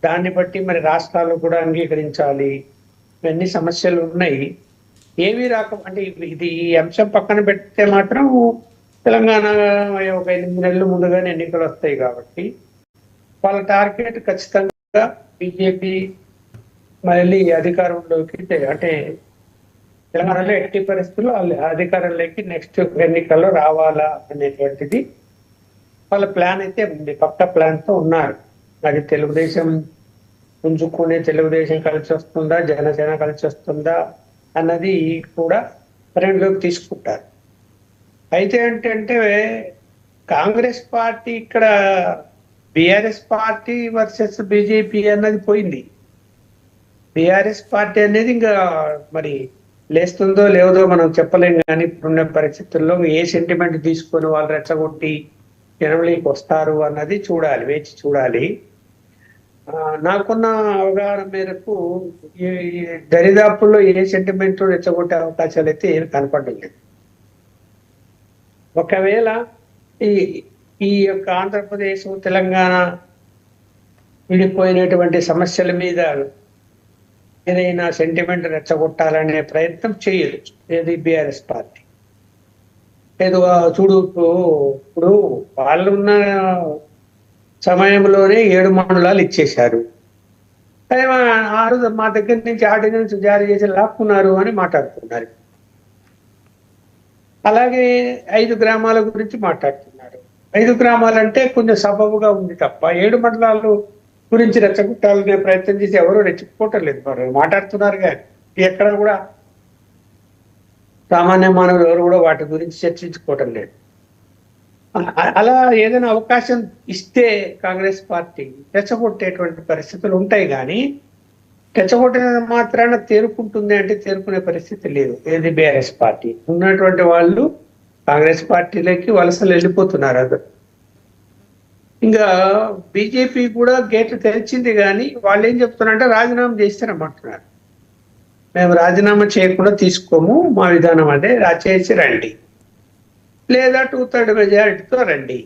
దాన్ని బట్టి మరి రాష్ట్రాలు కూడా అంగీకరించాలి, ఇవన్నీ సమస్యలు ఉన్నాయి. ఏమీ అంటే ఇది ఈ అంశం పక్కన పెడితే మాత్రం తెలంగాణ ఒక 8 నెలలు ముందుగానే ఎన్నికలు వస్తాయి కాబట్టి వాళ్ళ టార్గెట్ ఖచ్చితంగా బీజేపీ మళ్ళీ అధికారంలోకి, అంటే తెలంగాణలో ఎట్టి పరిస్థితుల్లో అధికారంలోకి నెక్స్ట్ ఎన్నికల్లో రావాలా అనేటువంటిది వాళ్ళ ప్లాన్ అయితే ఉంది, పక్కా ప్లాన్తో ఉన్నారు. అది తెలుగుదేశం పుంజుకునే తెలుగుదేశం కలిసి వస్తుందా, జనసేన కలిసి వస్తుందా అన్నది కూడా పరిగణలోకి తీసుకుంటారు. అయితే అంటే కాంగ్రెస్ పార్టీ ఇక్కడ బీఆర్ఎస్ పార్టీ వర్సెస్ బీజేపీ అన్నది పోయింది. బీఆర్ఎస్ పార్టీ అనేది ఇంకా మరి లేస్తుందో లేదో మనం చెప్పలేం, కానీ ఇప్పుడున్న పరిస్థితుల్లో ఏ సెంటిమెంట్ తీసుకొని వాళ్ళు రెచ్చగొట్టి జనంలోకి వస్తారు అన్నది చూడాలి, వేచి చూడాలి. నాకున్న అవగాహన మేరకు ఈ దరిదాపుల్లో ఏ సెంటిమెంట్ రెచ్చగొట్టే అవకాశాలు అయితే ఏమి కనపడలేదు. ఒకవేళ ఈ యొక్క ఆంధ్రప్రదేశ్ తెలంగాణ విడిపోయినటువంటి సమస్యల మీద ఏదైనా సెంటిమెంట్ రెచ్చగొట్టాలనే ప్రయత్నం చేయొచ్చు ఏది బీఆర్ఎస్ పార్టీ. ఏదో చూడు ఇప్పుడు వాళ్ళున్న సమయంలోనే 7 మండలాలు ఇచ్చేశారు, మా దగ్గర నుంచి ఆర్డినెన్స్ జారీ చేసి లాక్కున్నారు అని మాట్లాడుతున్నారు. అలాగే 5 గ్రామాల గురించి మాట్లాడుతున్నారు. 5 గ్రామాలంటే కొంచెం సబబుగా ఉంది తప్ప 7 మండలాలు గురించి రెచ్చగొట్టాలనే ప్రయత్నం చేసి ఎవరు రెచ్చగొట్టడం లేదు. మరి మాట్లాడుతున్నారు కానీ ఎక్కడ కూడా సామాన్య మానవులు ఎవరు కూడా వాటి గురించి చర్చించుకోవటం లేదు. అలా ఏదైనా అవకాశం ఇస్తే కాంగ్రెస్ పార్టీ రెచ్చగొట్టేటువంటి పరిస్థితులు ఉంటాయి, కానీ రెచ్చగొట్టిన మాత్రాన తేరుకుంటుంది అంటే తేరుకునే పరిస్థితి లేదు. ఏది బీఆర్ఎస్ పార్టీ ఉన్నటువంటి వాళ్ళు కాంగ్రెస్ పార్టీలోకి వలసలు వెళ్ళిపోతున్నారు. అది ఇంకా బీజేపీ కూడా గేట్లు తెరిచింది, కానీ వాళ్ళు ఏం చెప్తున్నారంటే రాజీనామా చేస్తారమ్మంటున్నారు. మేము రాజీనామా చేయకుండా తీసుకోము, మా విధానం అదే, చేసి రండి, లేదా 2/3 మెజారిటీతో రండి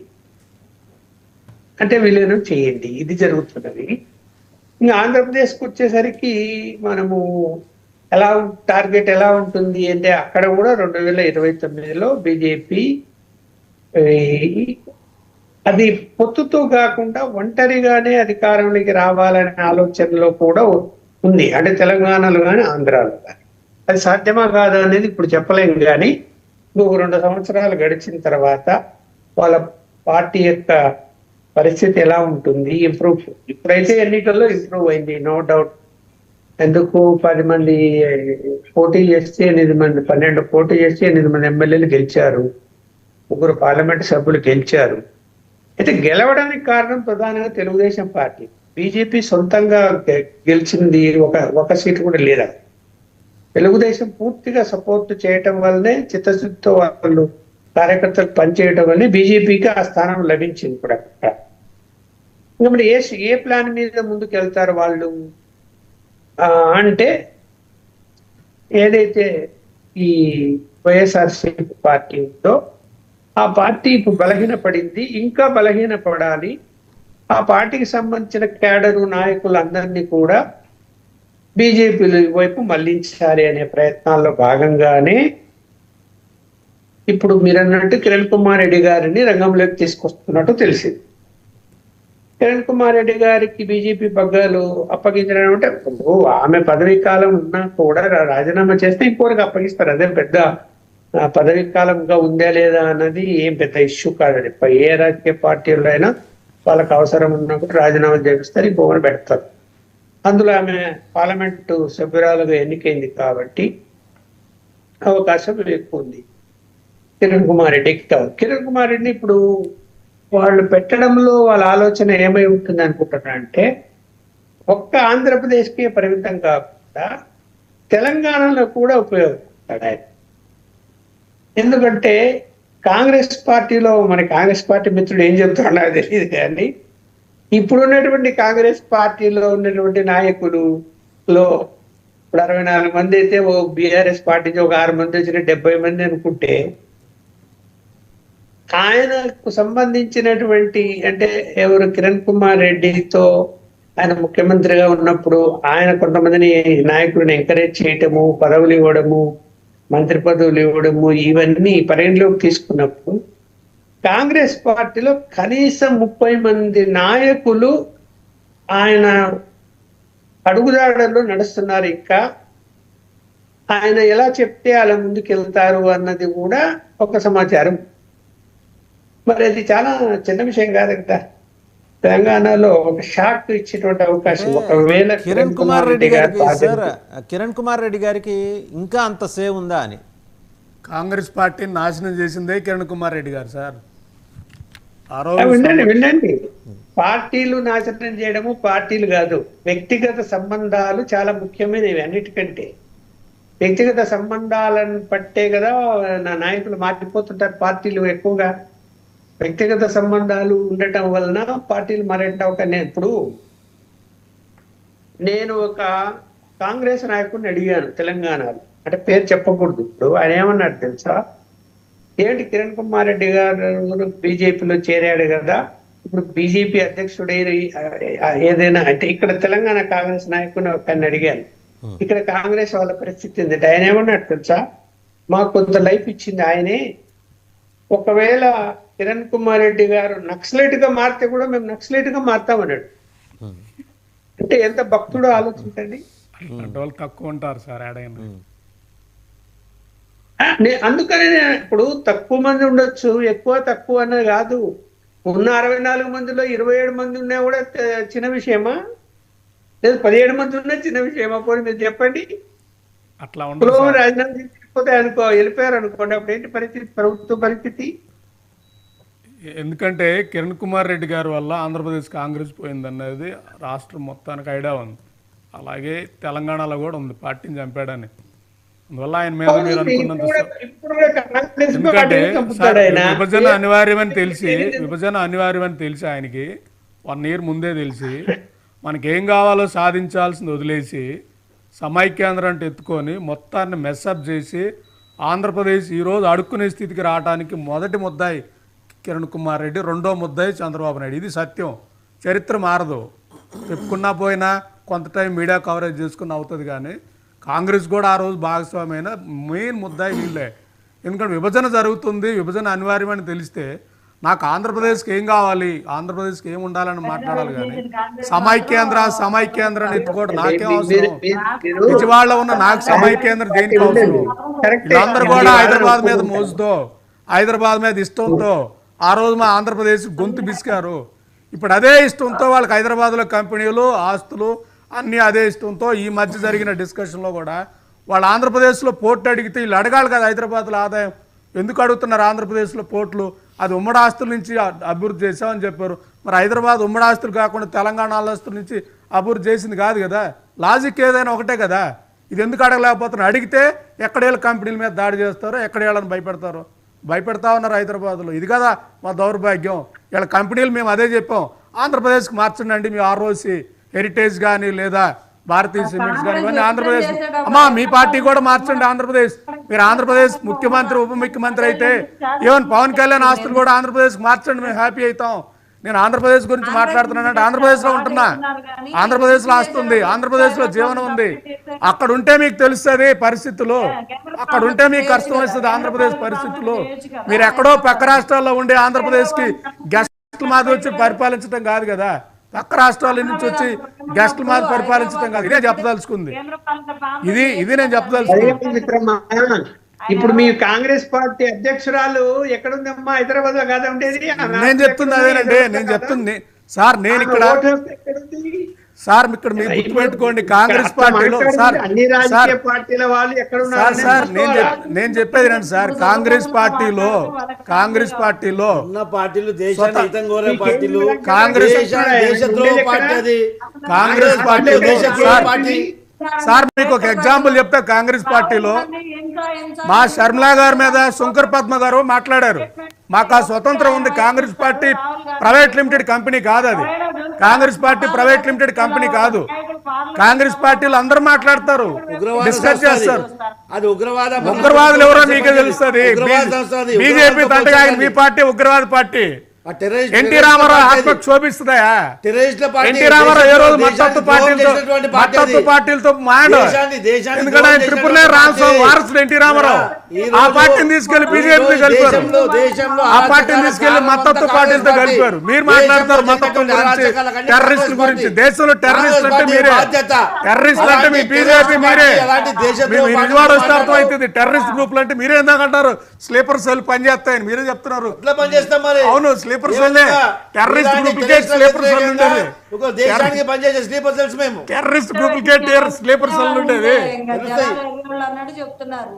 అంటే విలీనం చేయండి. ఇది జరుగుతున్నది. ఇంకా ఆంధ్రప్రదేశ్కి వచ్చేసరికి మనము టార్గెట్ ఎలా ఉంటుంది అంటే, అక్కడ కూడా 2029లో బీజేపీ అది పొత్తుతో కాకుండా ఒంటరిగానే అధికారంలోకి రావాలనే ఆలోచనలో కూడా ఉంది. అంటే తెలంగాణలో కానీ ఆంధ్రాలో కానీ అది సాధ్యమా కాదా అనేది ఇప్పుడు చెప్పలేము. కానీ ఇంకొక 2 సంవత్సరాలు గడిచిన తర్వాత వాళ్ళ పార్టీ యొక్క పరిస్థితి ఎలా ఉంటుంది, ఇంప్రూవ్. ఇప్పుడైతే ఎన్నికల్లో ఇంప్రూవ్ అయింది, నో డౌట్. ఎందుకు 10 మంది పోటీ చేస్తే 8 మంది, 12 పోటీ చేస్తే 8 మంది ఎమ్మెల్యేలు గెలిచారు, 3 పార్లమెంట్ సభ్యులు గెలిచారు. అయితే గెలవడానికి కారణం ప్రధానంగా తెలుగుదేశం పార్టీ. బీజేపీ సొంతంగా గెలిచింది ఒక సీటు కూడా లేదా. తెలుగుదేశం పూర్తిగా సపోర్ట్ చేయటం వల్లనే, చిత్తశుద్ధితో వాళ్ళు కార్యకర్తలు పనిచేయడం వల్లనే బీజేపీకి ఆ స్థానం లభించింది కూడా. ఇంకా మరి ఏ ప్లాన్ మీద ముందుకు వెళ్తారు వాళ్ళు అంటే, ఏదైతే ఈ వైఎస్ఆర్సీపీ పార్టీ ఉందో ఆ పార్టీ ఇప్పుడు బలహీనపడింది, ఇంకా బలహీనపడాలి. ఆ పార్టీకి సంబంధించిన క్యాడరు నాయకులందరినీ కూడా బీజేపీ వైపు మళ్లించాలి అనే ప్రయత్నాల్లో భాగంగానే ఇప్పుడు మీరన్నట్టు కిరణ్ కుమార్ రెడ్డి గారిని రంగంలోకి తీసుకొస్తున్నట్టు తెలిసింది. కిరణ్ కుమార్ రెడ్డి గారికి బీజేపీ పగ్గాలు అప్పగించడం అంటే, ఆమె పదవీ కాలం ఉన్నా కూడా రాజీనామా చేస్తే ఇంకోరికి అప్పగిస్తారు. అదే పెద్ద పదవీ కాలంగా ఉందా లేదా అన్నది ఏం పెద్ద ఇష్యూ కాదండి. ఏ రాజకీయ పార్టీలో అయినా వాళ్ళకి అవసరం ఉన్నప్పుడు రాజీనామా చేపిస్తారు, ఇంకొకరు పెడతారు. అందులో ఆమె పార్లమెంటు సభ్యురాలుగా ఎన్నికైంది కాబట్టి అవకాశం ఎక్కువ ఉంది కిరణ్ కుమార్ రెడ్డికి. కాదు, కిరణ్ కుమార్ రెడ్డిని ఇప్పుడు వాళ్ళు పెట్టడంలో వాళ్ళ ఆలోచన ఏమై ఉంటుంది అనుకుంటున్నారంటే, ఒక్క ఆంధ్రప్రదేశ్కే పరిమితం కాకుండా తెలంగాణలో కూడా ఉపయోగపడతాడు ఆయన. ఎందుకంటే కాంగ్రెస్ పార్టీలో, మన కాంగ్రెస్ పార్టీ మిత్రుడు ఏం చెప్తున్నాడో తెలియదు, కానీ ఇప్పుడు ఉన్నటువంటి కాంగ్రెస్ పార్టీలో ఉన్నటువంటి నాయకులు లో ఇప్పుడు 64 మంది అయితే, ఓ బీఆర్ఎస్ పార్టీకి ఒక 6 మంది వచ్చిన 70 మంది అనుకుంటే, ఆయనకు సంబంధించినటువంటి అంటే ఎవరు కిరణ్ కుమార్ రెడ్డితో ఆయన ముఖ్యమంత్రిగా ఉన్నప్పుడు ఆయన కొంతమందిని నాయకులను ఎంకరేజ్ చేయటము, పదవులు ఇవ్వడము, మంత్రి పదవులు ఇవ్వడము, ఇవన్నీ పరిగణలోకి తీసుకున్నప్పుడు కాంగ్రెస్ పార్టీలో కనీసం 30 మంది నాయకులు ఆయన అడుగుదాడల్లో నడుస్తున్నారు. ఇంకా ఆయన ఎలా చెప్తే అలా ముందుకు వెళ్తారు అన్నది కూడా ఒక సమాచారం. మరి అది చాలా చిన్న విషయం కాదు కదా. తెలంగాణలో ఒక షాక్ ఇచ్చేటువంటి అవకాశం ఒకవేళ కిరణ్ కుమార్ రెడ్డి గారికి సార్, కిరణ్ కుమార్ రెడ్డి గారికి ఇంకా అంత సేవ్ ఉందా అని. కాంగ్రెస్ పార్టీని నాశనం చేసిందే కిరణ్ కుమార్ రెడ్డి గారు సార్. వినండి, పార్టీలు నాశనం చేయడము పార్టీలు కాదు, వ్యక్తిగత సంబంధాలు చాలా ముఖ్యమైనవి. అన్నిటికంటే వ్యక్తిగత సంబంధాలను పట్టే కదా నా నాయకులు మారిపోతుంటారు. పార్టీలు ఎక్కువగా వ్యక్తిగత సంబంధాలు ఉండటం వలన పార్టీలు మారేట ఇప్పుడు నేను ఒక కాంగ్రెస్ నాయకుడిని అడిగాను తెలంగాణలో, అంటే పేరు చెప్పకూడదు. ఇప్పుడు ఆయన ఏమన్నాడు తెలుసా, ఏంటి కిరణ్ కుమార్ రెడ్డి గారు బీజేపీలో చేరాడు కదా, ఇప్పుడు బీజేపీ అధ్యక్షుడై ఏదైనా అంటే, ఇక్కడ తెలంగాణ కాంగ్రెస్ నాయకుని ఒకరిని అడిగాను, ఇక్కడ కాంగ్రెస్ వాళ్ళ పరిస్థితి ఏంటంటే ఆయన ఏమన్నాడు తెలుసా, మాకు కొంత లైఫ్ ఇచ్చింది ఆయనే, ఒకవేళ కిరణ్ కుమార్ రెడ్డి గారు నక్సలైట్ గా మారితే కూడా మేము నక్సలైట్ గా మారుతామన్నాడు. అంటే ఎంత భక్తుడో ఆలోచించండి. తక్కువ ఉంటారు సార్ ఆడైనా. అందుకనే ఇప్పుడు తక్కువ మంది ఉండొచ్చు, ఎక్కువ తక్కువ అన్నది కాదు. ఉన్న 64 మందిలో 27 మంది ఉన్నా కూడా చిన్న విషయమా, లేదు 17 మంది ఉన్నా చిన్న విషయమా? పోనీ మీరు చెప్పండి. అట్లా రాజీనామా తీసుకుపోతే వెళ్ళిపోయారు అనుకోండి, అప్పుడు ఏంటి పరిస్థితి, ప్రభుత్వ పరిస్థితి? ఎందుకంటే కిరణ్ కుమార్ రెడ్డి గారి వల్ల ఆంధ్రప్రదేశ్ కాంగ్రెస్ పోయిందనేది రాష్ట్రం మొత్తానికి ఐడియా ఉంది. అలాగే తెలంగాణలో కూడా ఉంది, పార్టీని చంపాడని. అందువల్ల ఆయన మీద మీరు అనుకున్నంత ఇప్పుడు కూడా కాంగ్రెస్ ఎందుకంటే పార్టీని చంపుతాడు ఆయన. విభజన అనివార్యమని తెలిసి ఆయనకి 1 year ముందే తెలిసి మనకేం కావాలో సాధించాల్సింది వదిలేసి సమైక్యాంధ్ర అంటే ఎత్తుకొని మొత్తాన్ని మెస్అప్ చేసి ఆంధ్రప్రదేశ్ ఈరోజు అడుక్కునే స్థితికి రావడానికి మొదటి ముద్దాయి కిరణ్ కుమార్ రెడ్డి, రెండో ముద్దాయి చంద్రబాబు నాయుడు. ఇది సత్యం, చరిత్ర మారదు. చెప్పుకున్నా పోయినా కొంత టైం మీడియా కవరేజ్ చేసుకుని అవుతుంది, కానీ కాంగ్రెస్ కూడా ఆ రోజు భాగస్వామైన మెయిన్ ముద్దాయి వీళ్ళే. ఎందుకంటే విభజన జరుగుతుంది, విభజన అనివార్యమని తెలిస్తే నాకు ఆంధ్రప్రదేశ్కి ఏం కావాలి, ఆంధ్రప్రదేశ్కి ఏం ఉండాలని మాట్లాడాలి, కానీ సమైక్యాంధ్ర ఎత్తుకోవడం నాకేం అవసరం? విజయవాడలో ఉన్న నాకు సమైక్యాంధ్ర దేనికి అవసరం? వీళ్ళందరూ కూడా హైదరాబాద్ మీద మోజుతో, హైదరాబాద్ మీద ఇష్టంతో ఆ రోజు మా ఆంధ్రప్రదేశ్ గొంతు బిసికారు. ఇప్పుడు అదే ఇష్టంతో వాళ్ళకి హైదరాబాద్లో కంపెనీలు, ఆస్తులు అన్నీ అదే ఇష్టంతో ఈ మధ్య జరిగిన డిస్కషన్లో కూడా వాళ్ళు ఆంధ్రప్రదేశ్లో పోర్టు అడిగితే వీళ్ళు అడగాలి కదా, హైదరాబాద్లో ఆదాయం ఎందుకు అడుగుతున్నారు ఆంధ్రప్రదేశ్లో పోర్టులు? అది ఉమ్మడి ఆస్తుల నుంచి అభివృద్ధి చేసామని చెప్పారు. మరి హైదరాబాద్ ఉమ్మడి ఆస్తులు కాకుండా తెలంగాణ ఆస్తుల నుంచి అభివృద్ధి చేసింది కాదు కదా. లాజిక్ ఏదైనా ఒకటే కదా. ఇది ఎందుకు అడగలేకపోతున్నారు? అడిగితే ఎక్కడేళ్ళ కంపెనీల మీద దాడి చేస్తారో, ఎక్కడేళ్ళని భయపెడతారో భయపెడతా ఉన్నారు హైదరాబాద్లో. ఇది కదా మా దౌర్భాగ్యం. వీళ్ళ కంపెనీలు మేము అదే చెప్పాం, ఆంధ్రప్రదేశ్కి మార్చండి మీ ఆర్ఓసి, హెరిటేజ్ కానీ లేదా భారతీయ సిమెంట్స్ కానీ ఇవన్నీ ఆంధ్రప్రదేశ్. అమ్మా మీ పార్టీ కూడా మార్చండి ఆంధ్రప్రదేశ్. మీరు ఆంధ్రప్రదేశ్ ముఖ్యమంత్రి, ఉప ముఖ్యమంత్రి అయితే ఈవెన్ పవన్ కళ్యాణ్ ఆస్తులు కూడా ఆంధ్రప్రదేశ్కి మార్చండి, మేము హ్యాపీ అవుతాం. నేను ఆంధ్రప్రదేశ్ గురించి మాట్లాడుతున్నానంటే ఆంధ్రప్రదేశ్లో ఉంటున్నా, ఆంధ్రప్రదేశ్లో ఆస్తుంది, ఆంధ్రప్రదేశ్లో జీవనం ఉంది. అక్కడ ఉంటే మీకు తెలుస్తుంది పరిస్థితులు, అక్కడ ఉంటే మీకు అర్థం వస్తుంది ఆంధ్రప్రదేశ్ పరిస్థితులు. మీరు ఎక్కడో పక్క రాష్ట్రాల్లో ఉండే ఆంధ్రప్రదేశ్కి గెస్టుల మాది వచ్చి పరిపాలించడం కాదు కదా, పక్క రాష్ట్రాల నుంచి వచ్చి గెస్టుల మాది పరిపాలించడం కాదు. ఇదే చెప్పదలుచుకుంది, ఇది నేను చెప్పదలుచుకుంది. ఇప్పుడు మీ కాంగ్రెస్ పార్టీ అధ్యక్షురాలు ఎక్కడుందమ్మా? హైదరాబాద్ లో కాదా ఉండేది? నేను చెప్తుంది అదేనండి, నేను చెప్తుంది సార్. నేను ఇక్కడ సార్ ఇక్కడ మీరు గుర్తుపెట్టుకోండి, కాంగ్రెస్ పార్టీలో సార్ అన్ని రాజకీయ పార్టీల వాళ్ళు ఎక్కడ ఉన్నారు సార్ నేను చెప్పేది రండి సార్. కాంగ్రెస్ పార్టీలో ఉన్న పార్టీలు దేశాన్ని హితం కోరే పార్టీలు, కాంగ్రెస్ దేశద్రోహ పార్టీ, అది కాంగ్రెస్ పార్టీ సార్ మీకు ఒక ఎగ్జాంపుల్ చెప్తా. కాంగ్రెస్ పార్టీలో మా షర్మిలా గారి మీద శంకర్ పద్మ గారు మాట్లాడారు, మాకు ఆ స్వతంత్రం ఉంది, Congress party private limited company కాదు, అది Congress party private limited company కాదు. కాంగ్రెస్ పార్టీలు అందరూ మాట్లాడతారు, డిస్కస్ చేస్తారు. అది ఉగ్రవాదులు ఎవరో మీకే తెలుస్తుంది. బీజేపీ తంటగా మీ పార్టీ ఉగ్రవాద పార్టీ. ఎన్టీ రామారావు ఆత్మ క్షోభిస్తుందా? ఎన్టీ రామారావు ఏ రోజు మద్దతు పార్టీలతో మాండు, ఎందుకంటే ఆయన ట్రిపుల్ రామస్వామి వారసుడు ఎన్టీ రామారావు. ఆ పార్టీని తీసుకెళ్లి బీజేపీ కలిపారు, ఆ పార్టీని తీసుకెళ్లి మద్దతు పార్టీలతో కలిపారు. మీరు మాట్లాడతారు మద్దతు గురించి, టెర్రరిస్టుల గురించి. దేశంలో టెర్రరిస్టులు అంటే మీరే, టెర్రరిస్టులు అంటే మీ బీజేపీ మీరే. విజయవాడ వస్తే అర్థం అవుతుంది. టెర్రరిస్ట్ గ్రూపులు అంటే మీరే ఎందాకంటారు స్లీపర్ సెల్ పనిచేస్తాయని మీరే చెప్తున్నారు. అవును, స్లీపర్ సెల్, టెర్రరిస్ట్ గ్రూపులకే స్లీపర్ సెల్ ఉండేది, టెర్రరిస్ట్ గ్రూపులకే స్లీపర్ సెల్ ఉండేది. చెప్తున్నారు.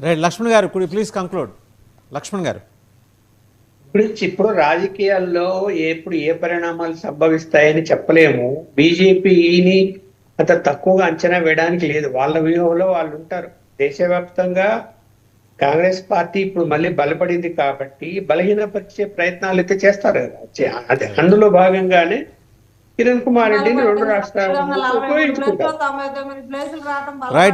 రైట్, లక్ష్మణ్ గారు కుడి ప్లీజ్ కంక్లూడ్. లక్ష్మణ్ గారు, ఇప్పుడు రాజకీయాల్లో ఎప్పుడు ఏ పరిణామాలు సంభవిస్తాయని చెప్పలేము. బీజేపీని అంత తక్కువగా అంచనా వేయడానికి లేదు, వాళ్ళ వ్యూహంలో వాళ్ళు ఉంటారు. దేశవ్యాప్తంగా కాంగ్రెస్ పార్టీ ఇప్పుడు మళ్ళీ బలపడింది కాబట్టి బలహీనపరిచే ప్రయత్నాలు అయితే చేస్తారు కదా. అదే అందులో భాగంగానే కిరణ్ కుమార్ రెడ్డిని 2 రాష్ట్రాల్లో ఉపయోగించుకుంటారు. రైట్.